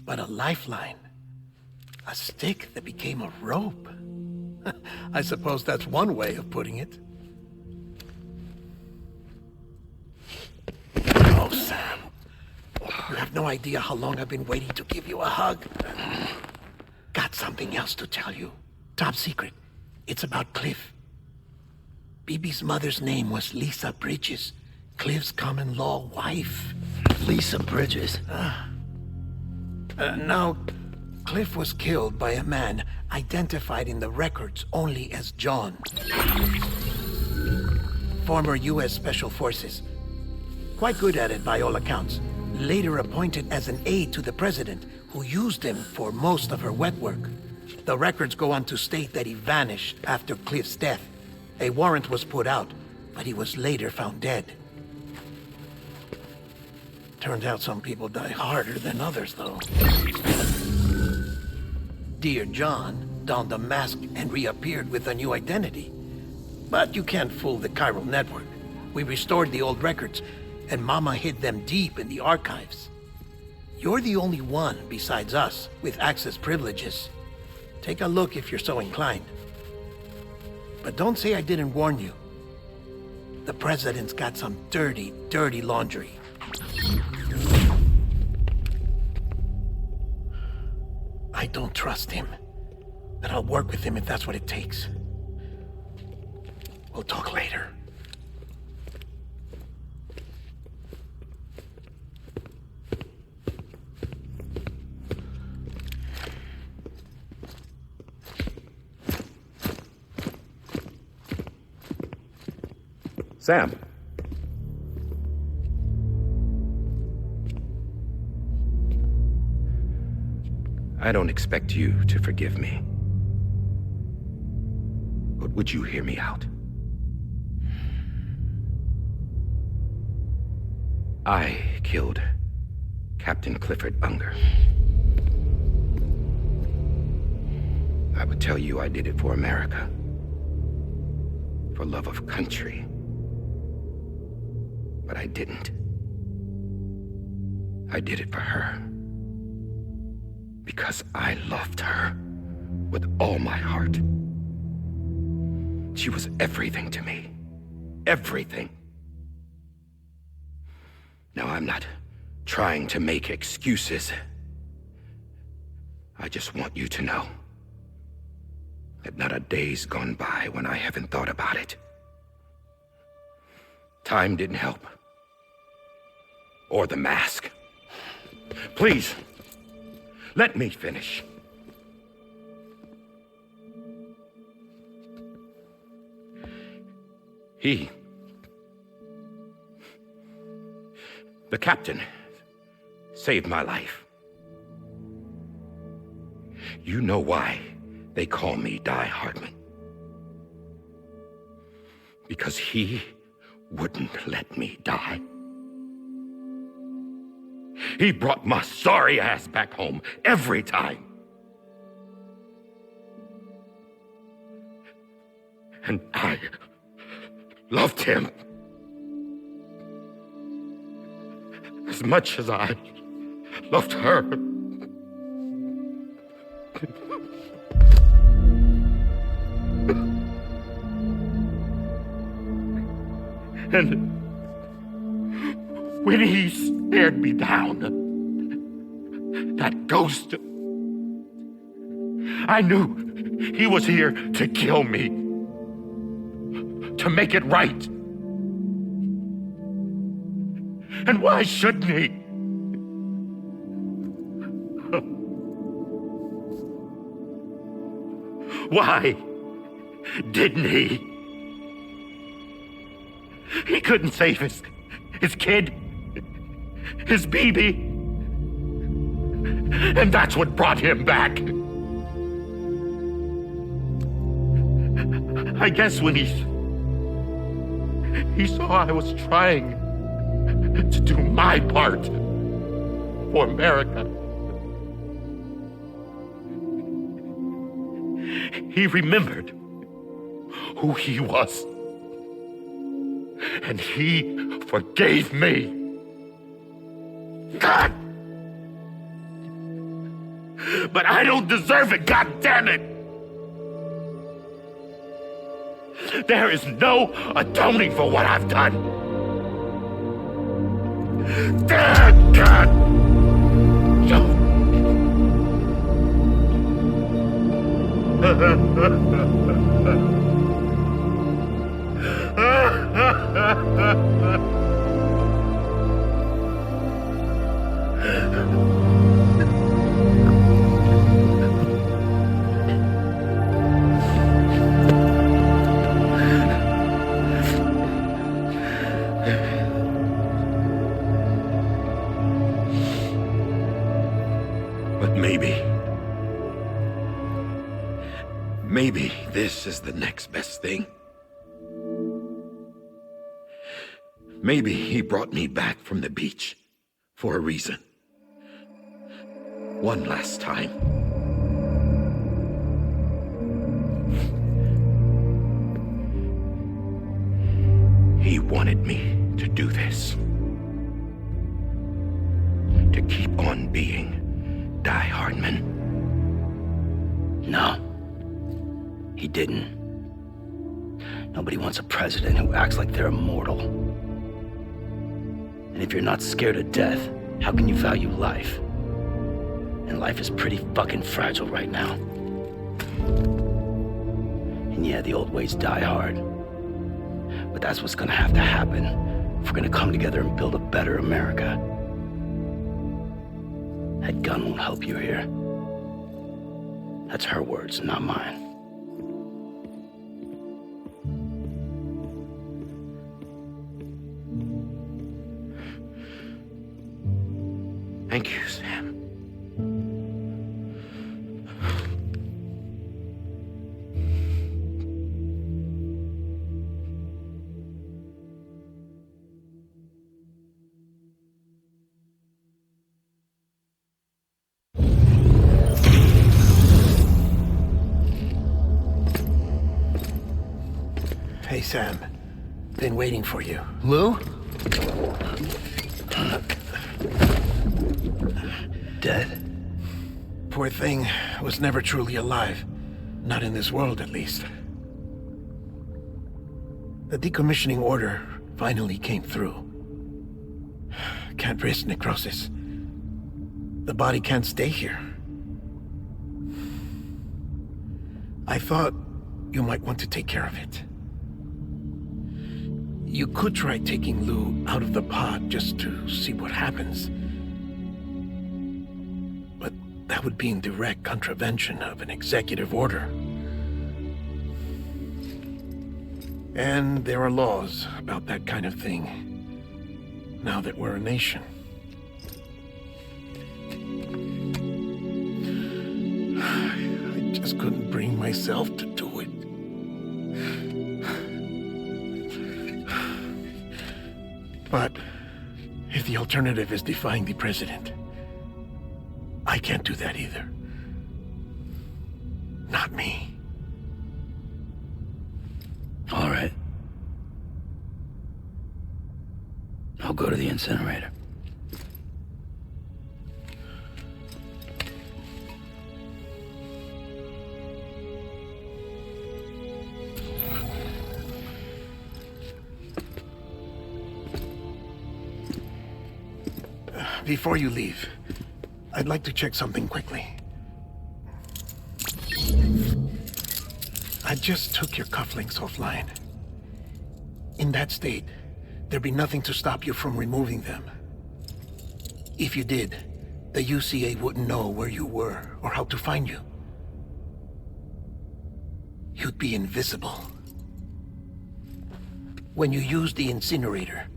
but a lifeline. A stick that became a rope. I suppose that's one way of putting it. Oh, Sam. You have no idea how long I've been waiting to give you a hug. Got something else to tell you. Top secret. It's about Cliff. Bibi's mother's name was Lisa Bridges, Cliff's common-law wife. Lisa Bridges? Now, Cliff was killed by a man identified in the records only as John. Former U.S. Special Forces. Quite good at it by all accounts. Later appointed as an aide to the president, who used him for most of her wet work. The records go on to state that he vanished after Cliff's death. A warrant was put out, but he was later found dead. Turns out some people die harder than others, though. Dear John donned a mask and reappeared with a new identity. But you can't fool the chiral network. We restored the old records, and Mama hid them deep in the archives. You're the only one besides us with access privileges. Take a look if you're so inclined. But don't say I didn't warn you. The president's got some dirty, dirty laundry. I don't trust him, but I'll work with him if that's what it takes. We'll talk later. Sam. I don't expect you to forgive me. But would you hear me out? I killed Captain Clifford Unger. I would tell you I did it for America. For love of country. But I didn't. I did it for her. Because I loved her with all my heart. She was everything to me. Everything. Now, I'm not trying to make excuses. I just want you to know that not a day's gone by when I haven't thought about it. Time didn't help. Or the mask. Please, let me finish. The captain saved my life. You know why they call me Die Hardman? Because he wouldn't let me die. He brought my sorry ass back home every time. And I loved him as much as I loved her. And when he stared me down, that ghost, I knew he was here to kill me, to make it right. And why shouldn't he? Why didn't he? He couldn't save his kid, his baby. And that's what brought him back. I guess when he saw I was trying to do my part for America, he remembered who he was. And he forgave me. God! But I don't deserve it, God damn it! There is no atoning for what I've done. God! But maybe this is the next best thing. Maybe he brought me back from the beach for a reason. One last time. He wanted me to do this. To keep on being Die Hardman. No. He didn't. Nobody wants a president who acts like they're immortal. And if you're not scared of death, how can you value life? And life is pretty fucking fragile right now. And yeah, the old ways die hard. But that's what's gonna have to happen if we're gonna come together and build a better America. That gun won't help you here. That's her words, not mine. Thank you, Sam. Hey, Sam. Been waiting for you. Lou? Dead? Poor thing was never truly alive. Not in this world, at least. The decommissioning order finally came through. Can't risk necrosis. The body can't stay here. I thought you might want to take care of it. You could try taking Lou out of the pod just to see what happens. But that would be in direct contravention of an executive order. And there are laws about that kind of thing, now that we're a nation. just couldn't bring myself to do it. But if the alternative is defying the president, I can't do that either. Not me. All right. I'll go to the incinerator. Before you leave, I'd like to check something quickly. I just took your cufflinks offline. In that state, there'd be nothing to stop you from removing them. If you did, the UCA wouldn't know where you were or how to find you. You'd be invisible. When you use the incinerator,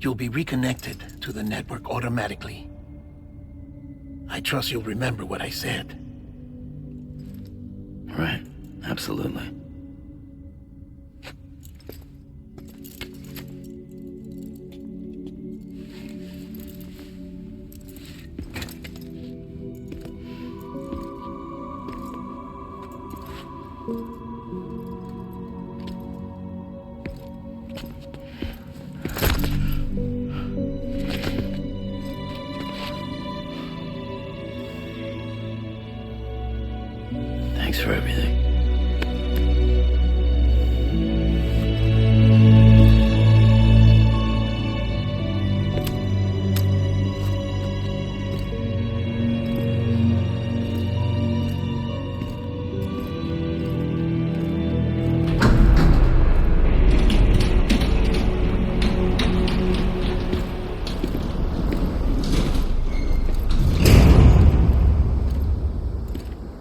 you'll be reconnected to the network automatically. I trust you'll remember what I said. Right, absolutely. Thanks for everything.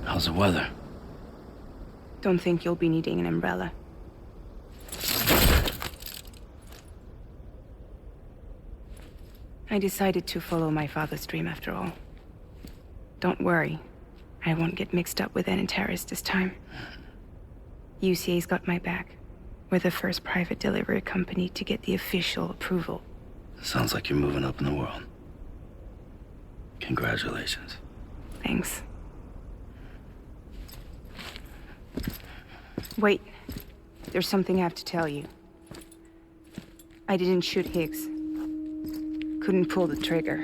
How's the weather? Don't think you'll be needing an umbrella. I decided to follow my father's dream after all. Don't worry. I won't get mixed up with any terrorists this time. UCA's got my back. We're the first private delivery company to get the official approval. Sounds like you're moving up in the world. Congratulations. Thanks. Wait. There's something I have to tell you. I didn't shoot Higgs. Couldn't pull the trigger.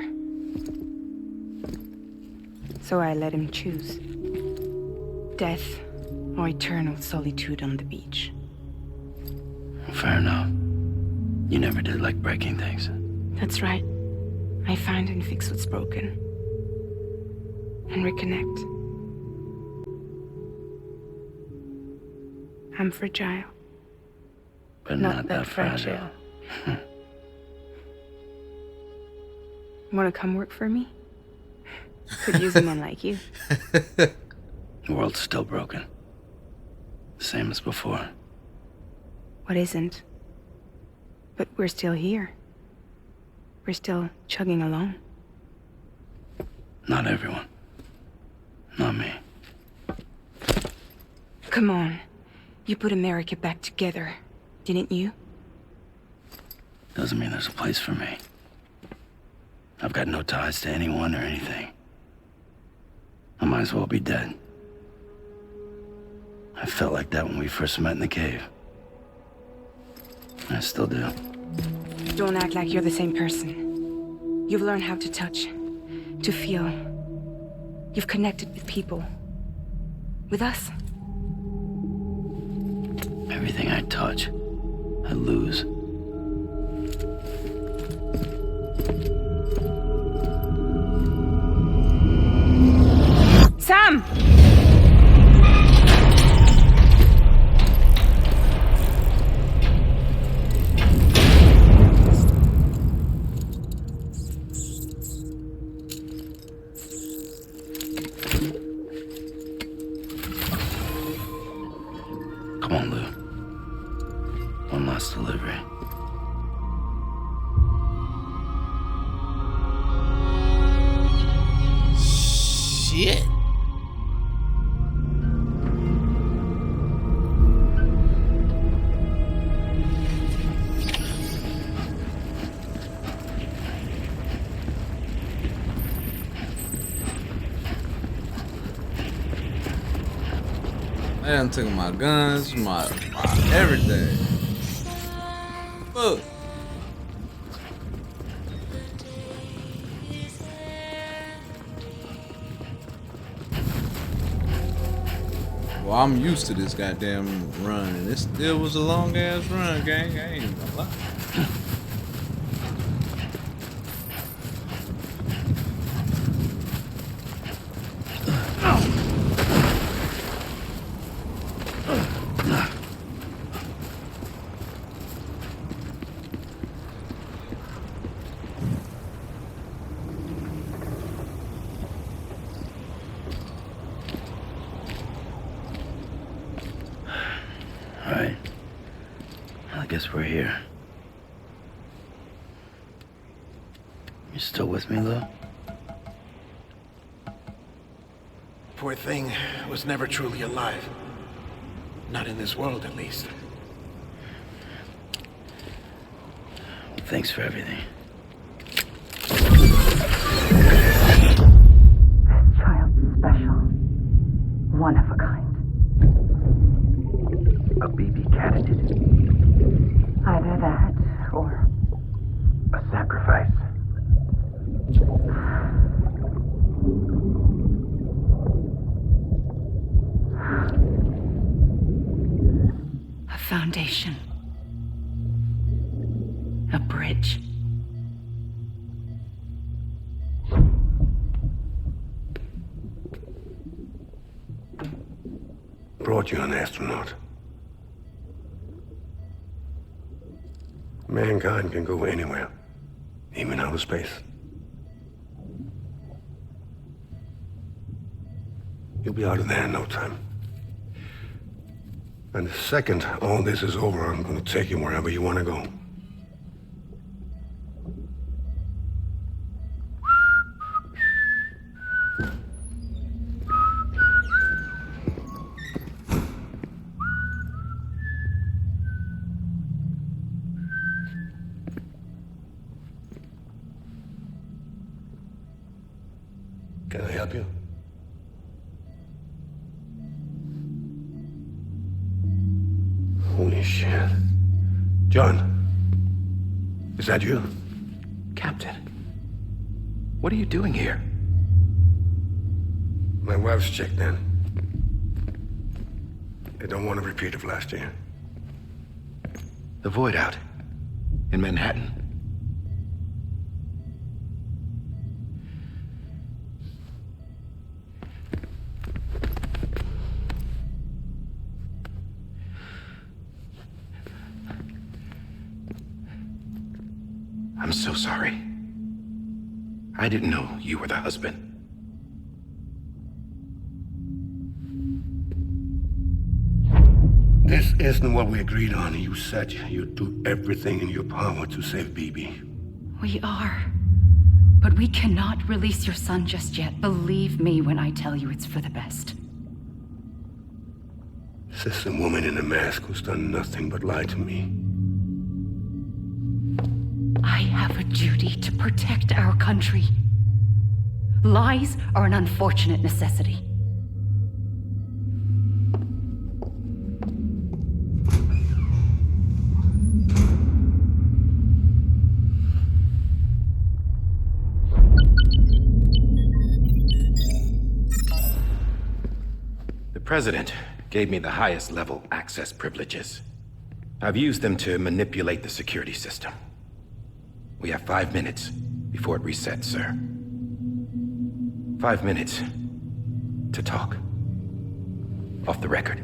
So I let him choose. Death or eternal solitude on the beach. Fair enough. You never did like breaking things. That's right. I find and fix what's broken. And reconnect. I'm fragile. But not that fragile. Wanna come work for me? Could use a man like you. The world's still broken. Same as before. What isn't? But we're still here. We're still chugging along. Not everyone. Not me. Come on. You put America back together, didn't you? Doesn't mean there's a place for me. I've got no ties to anyone or anything. I might as well be dead. I felt like that when we first met in the cave. I still do. Don't act like you're the same person. You've learned how to touch, to feel. You've connected with people. With us. Everything I touch, I lose. Sam! Come on, Lou. One last delivery. Shit. They done took my guns, my everything. Fuck. Well, I'm used to this goddamn run, and it still was a long ass run, gang. I ain't gonna lie. Alright. I guess we're here. You still with me, Lou? Poor thing was never truly alive. Not in this world, at least. Thanks for everything. Child's special. One of a kind. A baby candidate. Either that, or A sacrifice. A foundation. A bridge. Brought you an astronaut. Mankind can go anywhere, even outer space. You'll be out of there in no time. And the second all this is over, I'm gonna take you wherever you want to go. Can I help you? Holy shit. John, is that you? Captain, what are you doing here? My wife's checked in. They don't want a repeat of last year. The Void Out in Manhattan. I'm so sorry. I didn't know you were the husband. This isn't what we agreed on. You said you'd do everything in your power to save Bibi. We are. But we cannot release your son just yet. Believe me when I tell you it's for the best. This is a woman in a mask who's done nothing but lie to me. I have a duty to protect our country. Lies are an unfortunate necessity. The President gave me the highest level access privileges. I've used them to manipulate the security system. We have 5 minutes before it resets, sir. 5 minutes to talk. Off the record.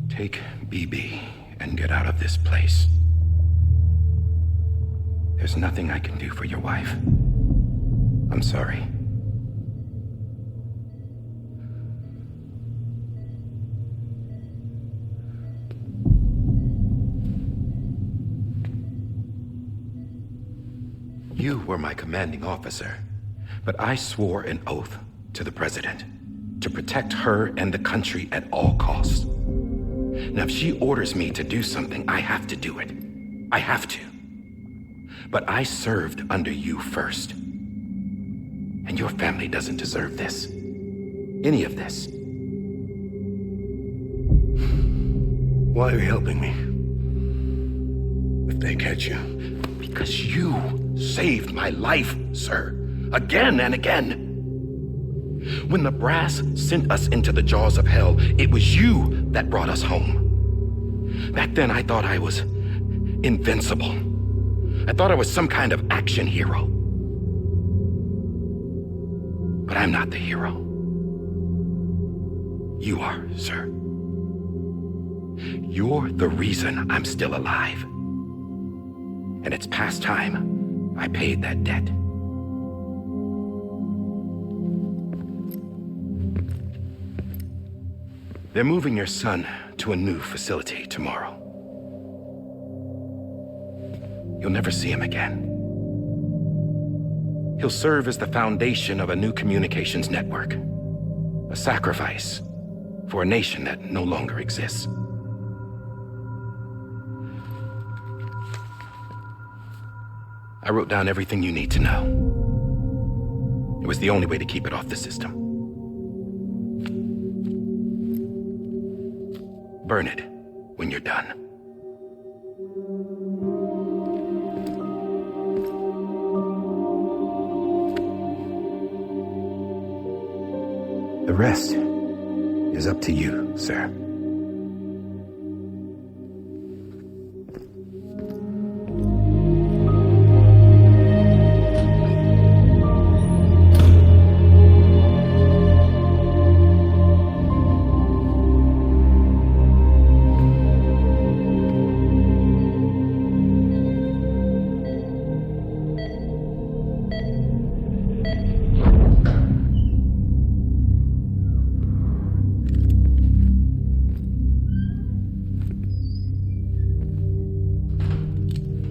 Take BB and get out of this place. There's nothing I can do for your wife. I'm sorry. You were my commanding officer, but I swore an oath to the President to protect her and the country at all costs. Now, if she orders me to do something, I have to do it. I have to. But I served under you first. And your family doesn't deserve this. Any of this. Why are you helping me? If they catch you. Because you saved my life, sir. Again and again. When the brass sent us into the jaws of hell, it was you that brought us home. Back then, I thought I was invincible. I thought I was some kind of action hero. But I'm not the hero. You are, sir. You're the reason I'm still alive. And it's past time I paid that debt. They're moving your son to a new facility tomorrow. You'll never see him again. He'll serve as the foundation of a new communications network. A sacrifice for a nation that no longer exists. I wrote down everything you need to know. It was the only way to keep it off the system. Burn it when you're done. The rest is up to you, sir.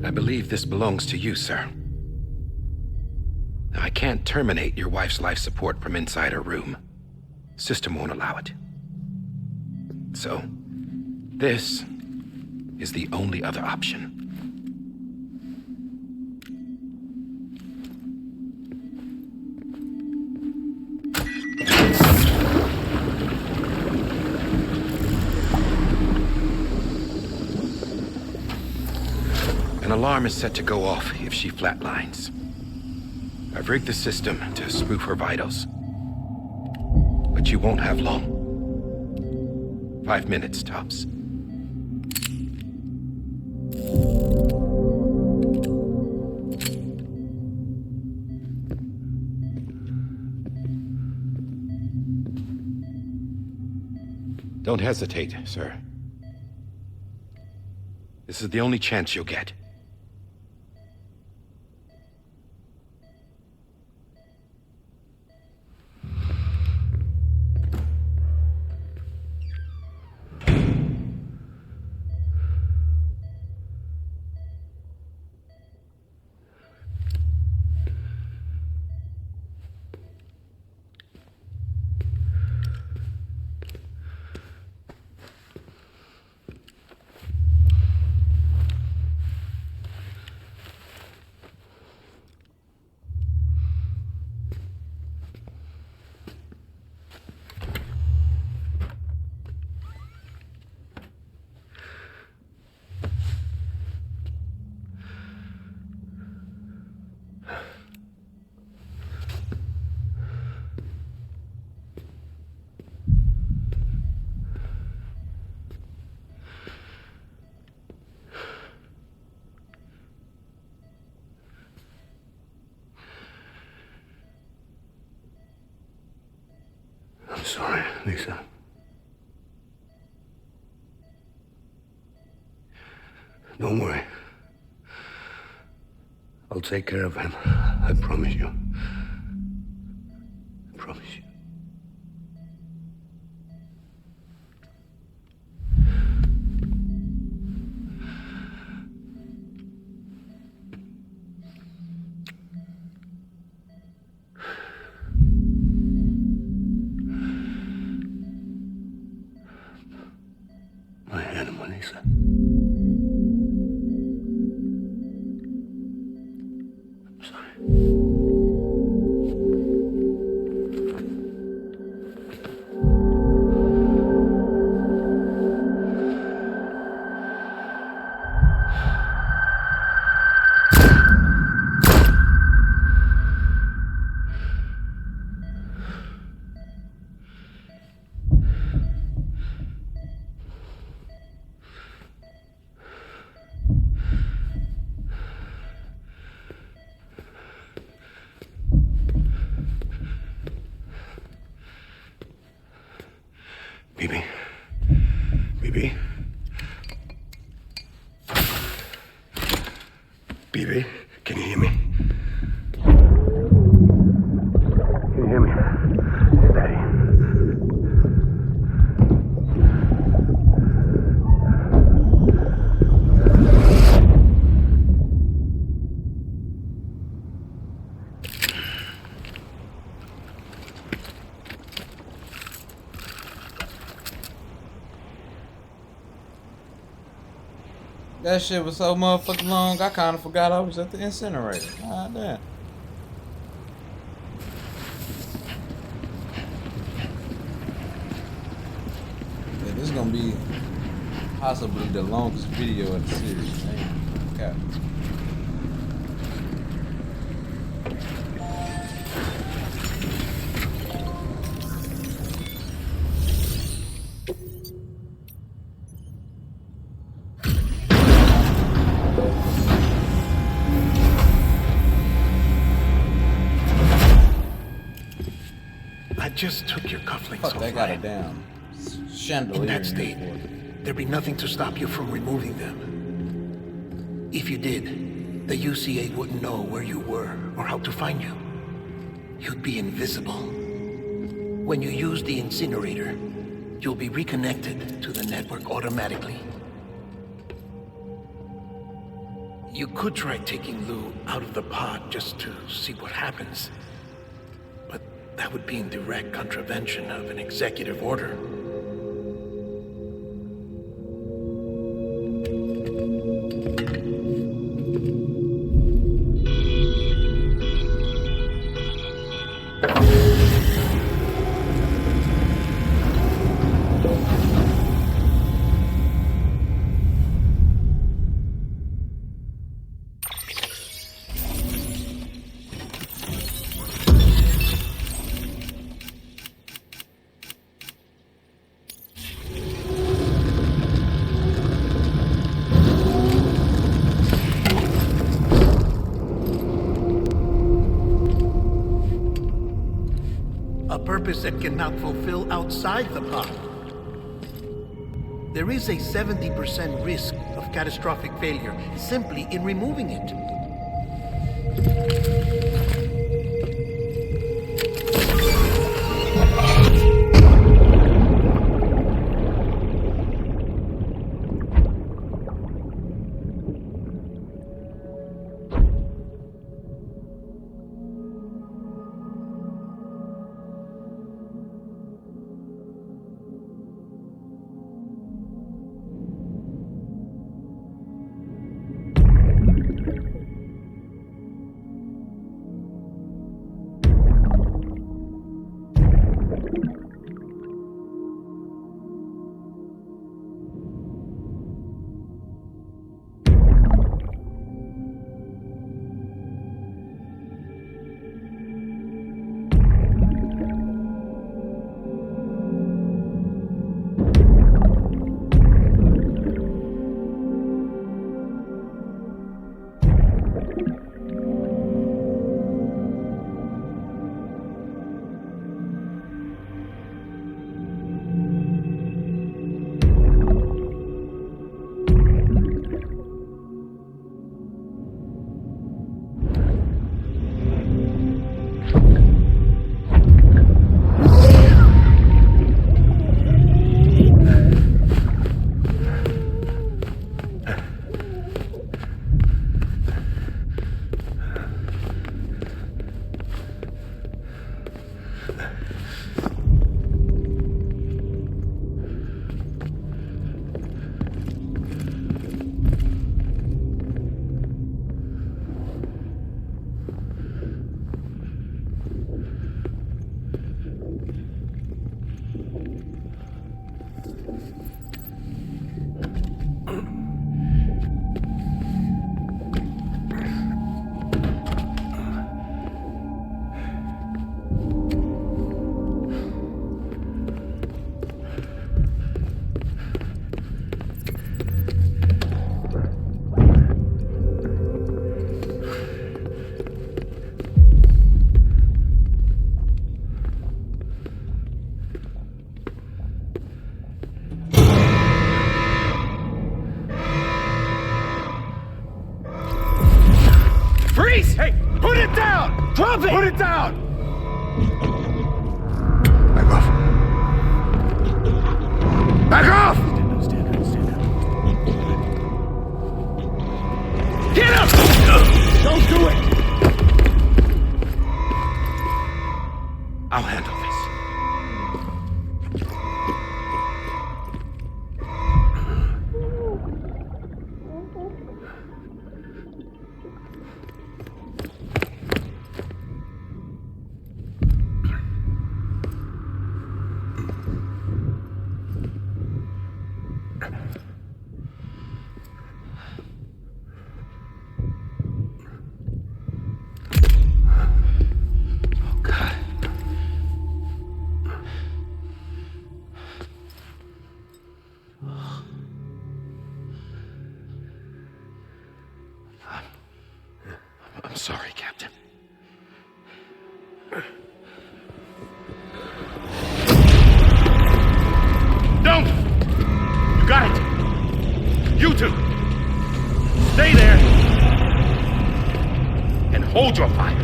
I believe this belongs to you, sir. Now, I can't terminate your wife's life support from inside her room. System won't allow it. So, this is the only other option. An alarm is set to go off if she flatlines. I've rigged the system to spoof her vitals. But you won't have long. 5 minutes, tops. Don't hesitate, sir. This is the only chance you'll get. I'm sorry, Lisa. Don't worry. I'll take care of him. I promise you. I promise you. My animal, Lisa. BB? BB? BB? Can you hear me? Can you hear me? It's Daddy. That shit was so motherfucking long, I kind of forgot I was at the incinerator. God damn. Yeah, this is gonna be possibly the longest video of the series, man. Okay. I just took your cufflinks Fuck, off. they got a damn chandelier In that in state, here for it. there'd be nothing to stop you from removing them. If you did, the UCA wouldn't know where you were or how to find you. You'd be invisible. When you use the incinerator, you'll be reconnected to the network automatically. You could try taking Lou out of the pod just to see what happens. But that would be in direct contravention of an executive order. A purpose that cannot fulfill outside the pod. There is a 70% risk of catastrophic failure simply in removing it. Cease! Hey, put it down! Drop it! Put it down! Back off. Back off! Stand down. Get him! Don't do it! I'll handle this. I'm sorry, Captain. Don't! You got it! You two! Stay there! And hold your fire!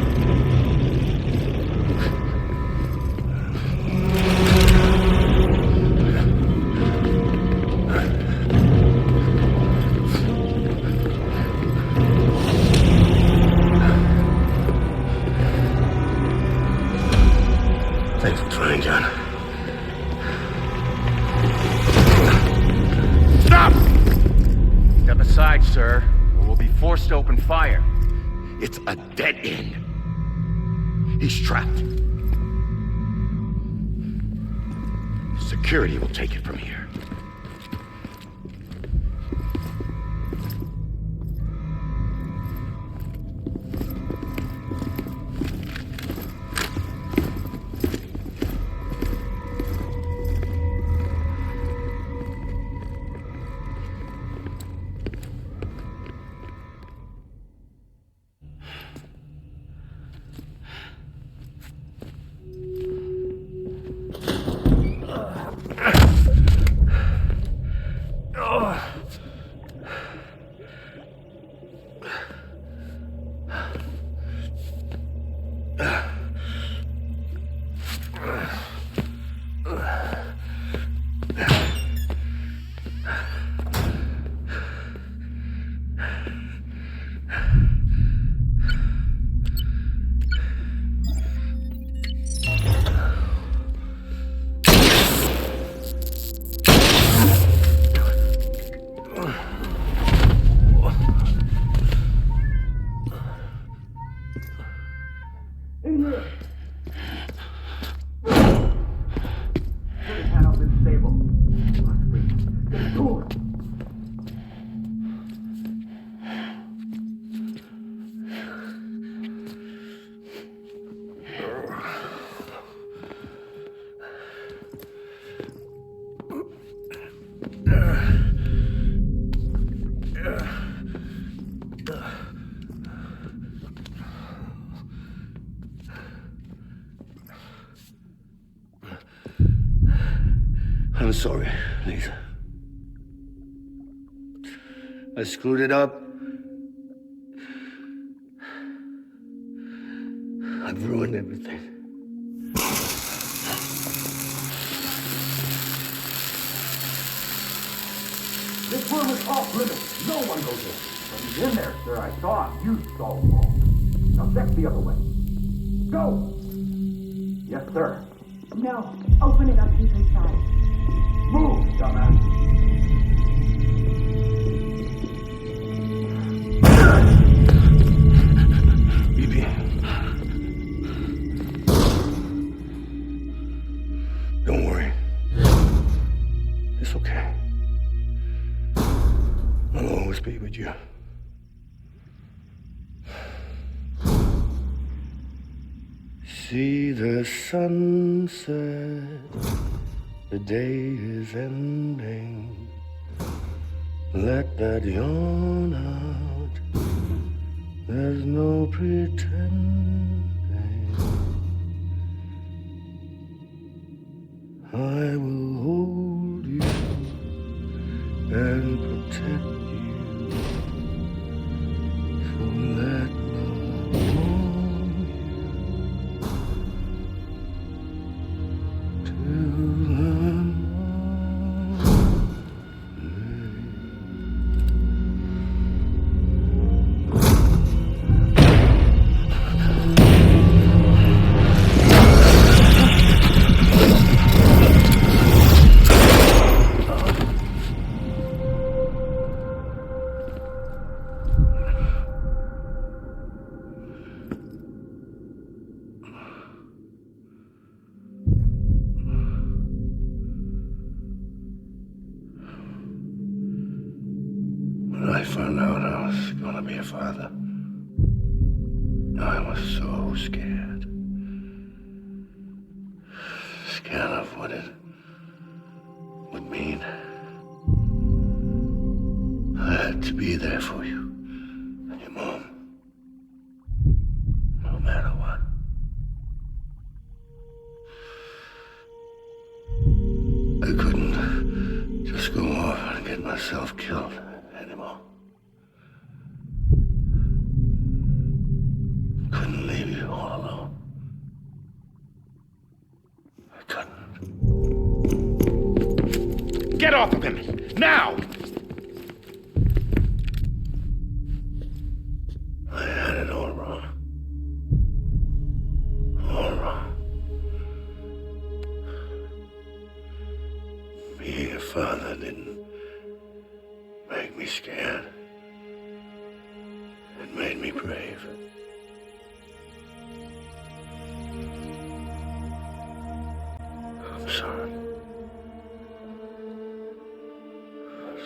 Thanks for trying, John. Stop! Step aside, sir, or we'll be forced to open fire. It's a dead end. He's trapped. Security will take it from here. I'm sorry, Lisa. I screwed it up. I've ruined everything. This room is off limits. No one goes in. When he's in there, sir, I saw him. You saw him all. Now check the other way. Go! Yes, sir. No. Open it up deep inside. Move, dumbass. BB. Don't worry. It's okay. I'll always be with you. See the sunset, the day is ending. Let that yawn out, there's no pretending. I will hold you and protect you, so let no found out I was gonna be a father, I was so scared. Scared of what it would mean. I had to be there for you and your mom, no matter what. I couldn't just go off and get myself killed anymore. Couldn't leave you all alone. I couldn't. Get off of him! Now! I had it all wrong. All wrong. Being a father didn't make me scared. It made me brave. I'm sorry.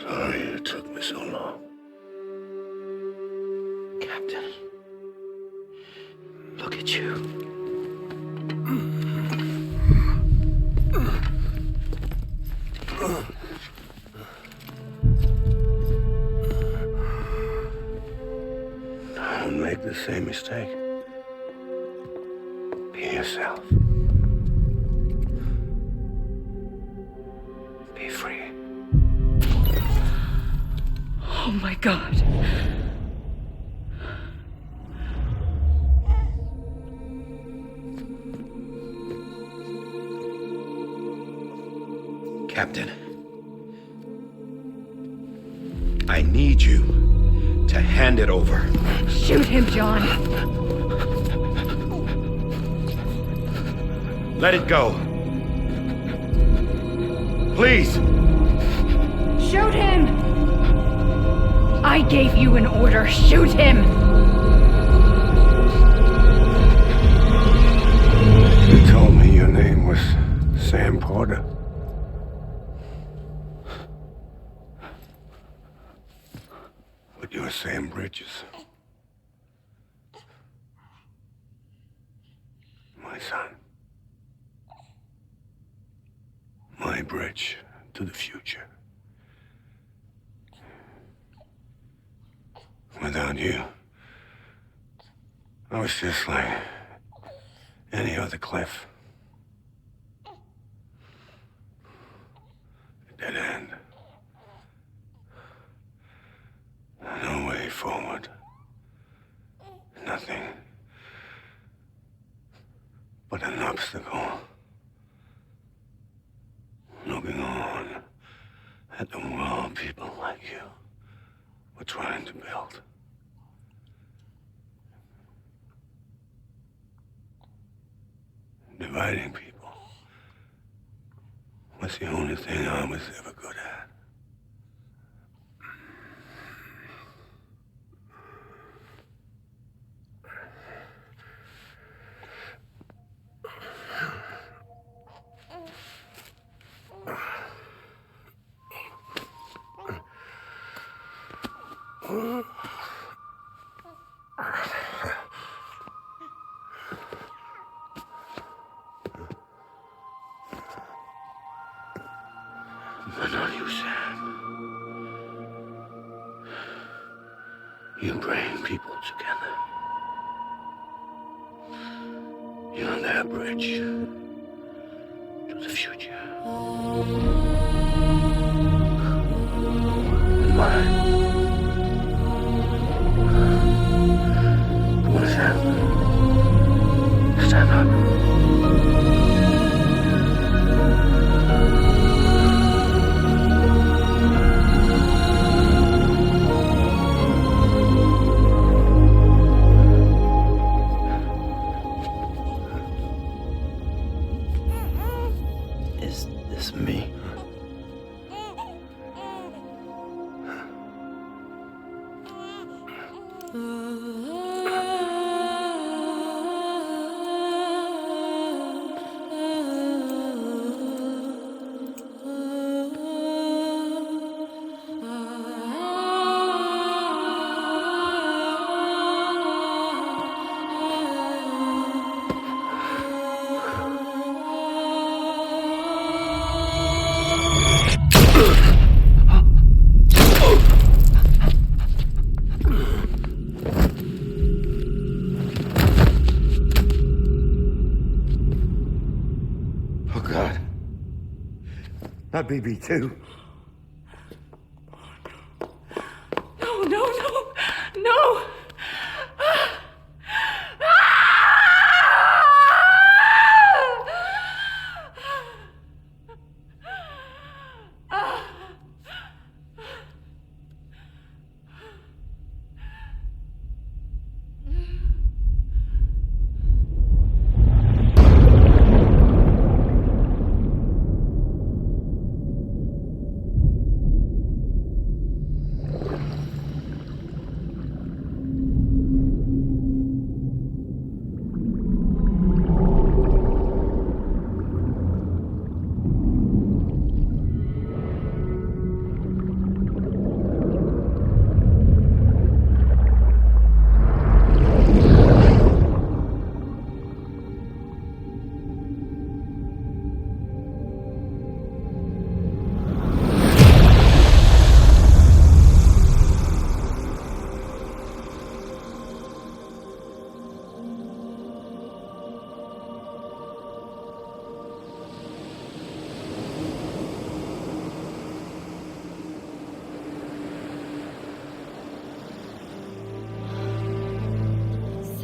Sorry it took me so long. Captain, look at you. Don't make the same mistake. Be yourself. Be free. Oh my God. Captain, I need you to hand it over. Shoot him, John. Let it go. Please. Shoot him! I gave you an order. Shoot him! You told me your name was Sam Porter. But you're Sam Bridges. My son. My bridge to the future. Without you, I was just like any other Cliff. A dead end. No way forward. Nothing but an obstacle. Looking on at the world people like you were trying to build. Dividing people was the only thing I was ever good at. But not you, Sam. You bring people together. You're their bridge to the future. And mine. Come on, Sam. Stand up. Is this me? That BB too. No, no, no, no!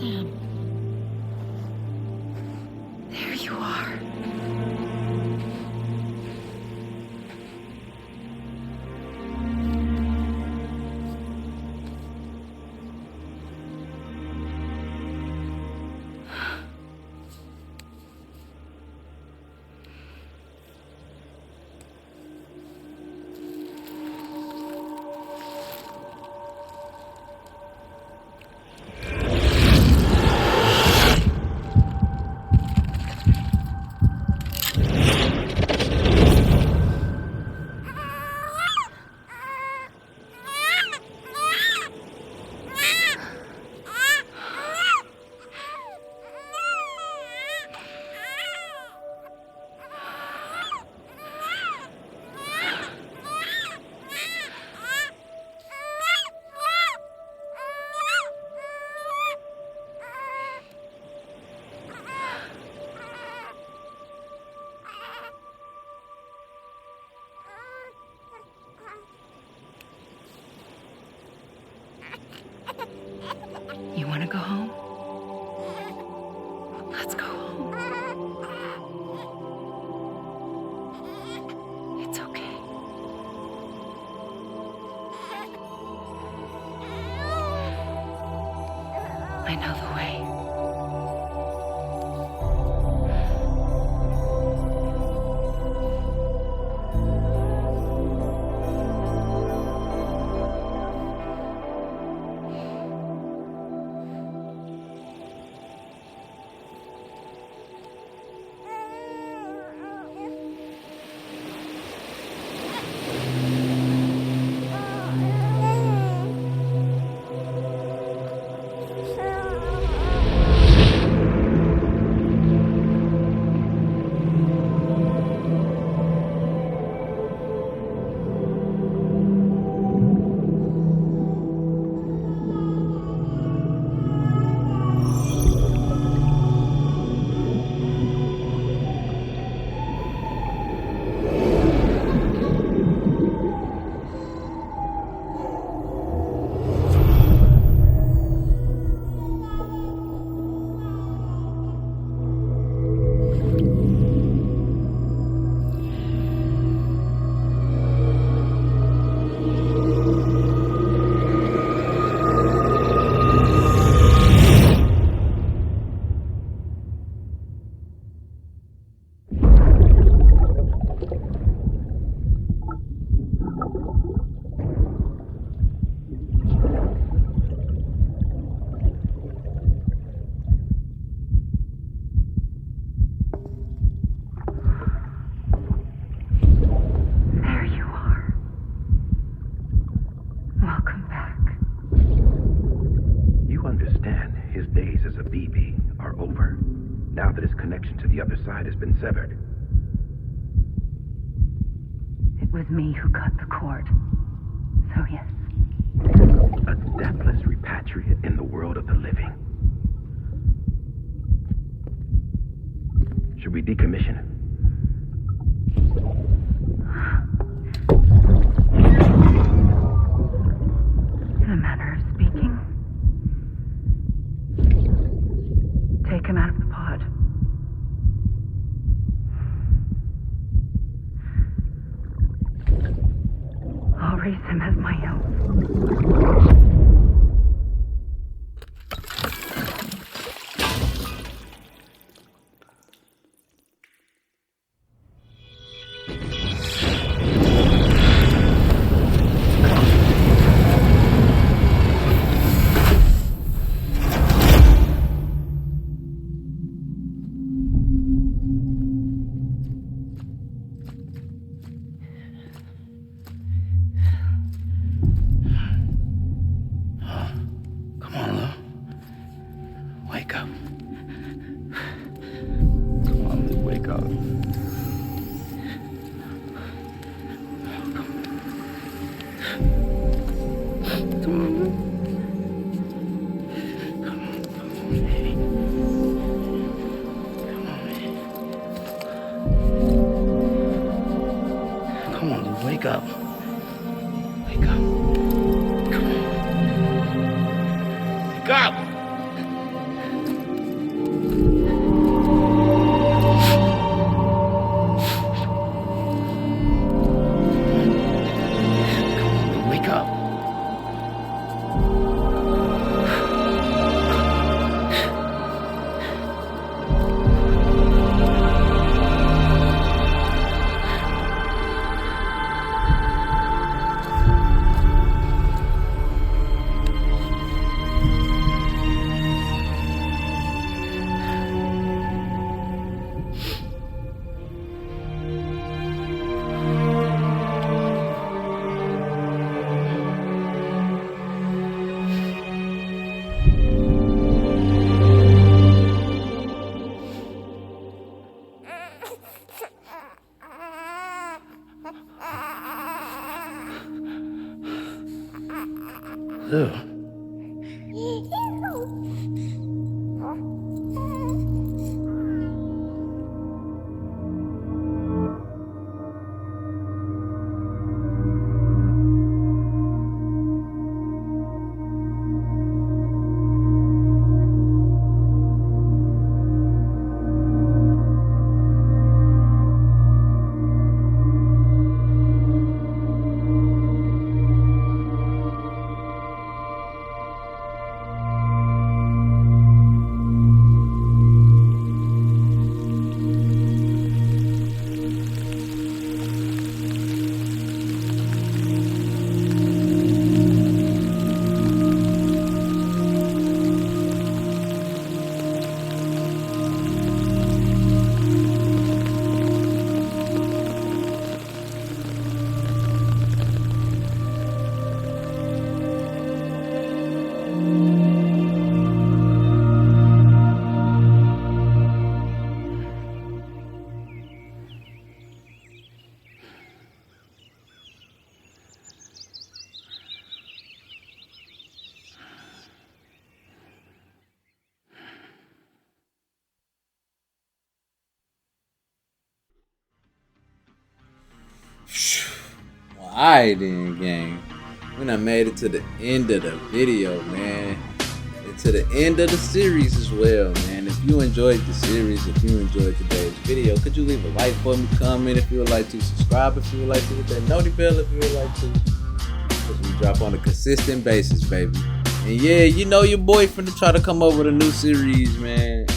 Sam. There you are. You want to go home? Let's go home. It's okay. I know the way. Has been severed. It was me who cut the cord. So yes. A deathless repatriate in the world of the living. Should we decommission him? raise him as my own. Come on, Lou. Wake up. Come on, Lou, wake up. Come on, Lou. Come on, Lou, wake up. Wake up. Come on. Wake up! Wake up. Lou. Well, alright then, gang. We done made it to the end of the video, man. And to the end of the series as well, man. If you enjoyed the series, if you enjoyed today's video, could you leave a like for me, comment if you would like to, subscribe if you would like to, hit that noti bell if you would like to. Because we drop on a consistent basis, baby. And yeah, you know your boyfriend to try to come up with a new series, man.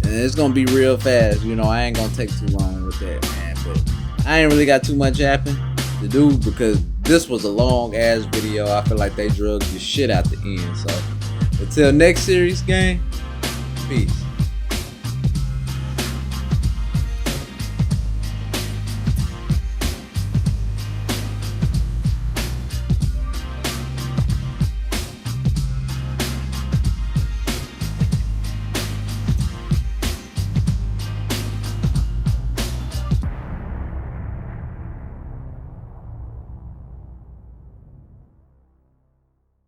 And it's gonna be real fast. You know, I ain't gonna take too long with that, man. But I ain't really got too much happen to do because this was a long ass video. I feel like they drugged the shit out the end. So until next series, gang, peace.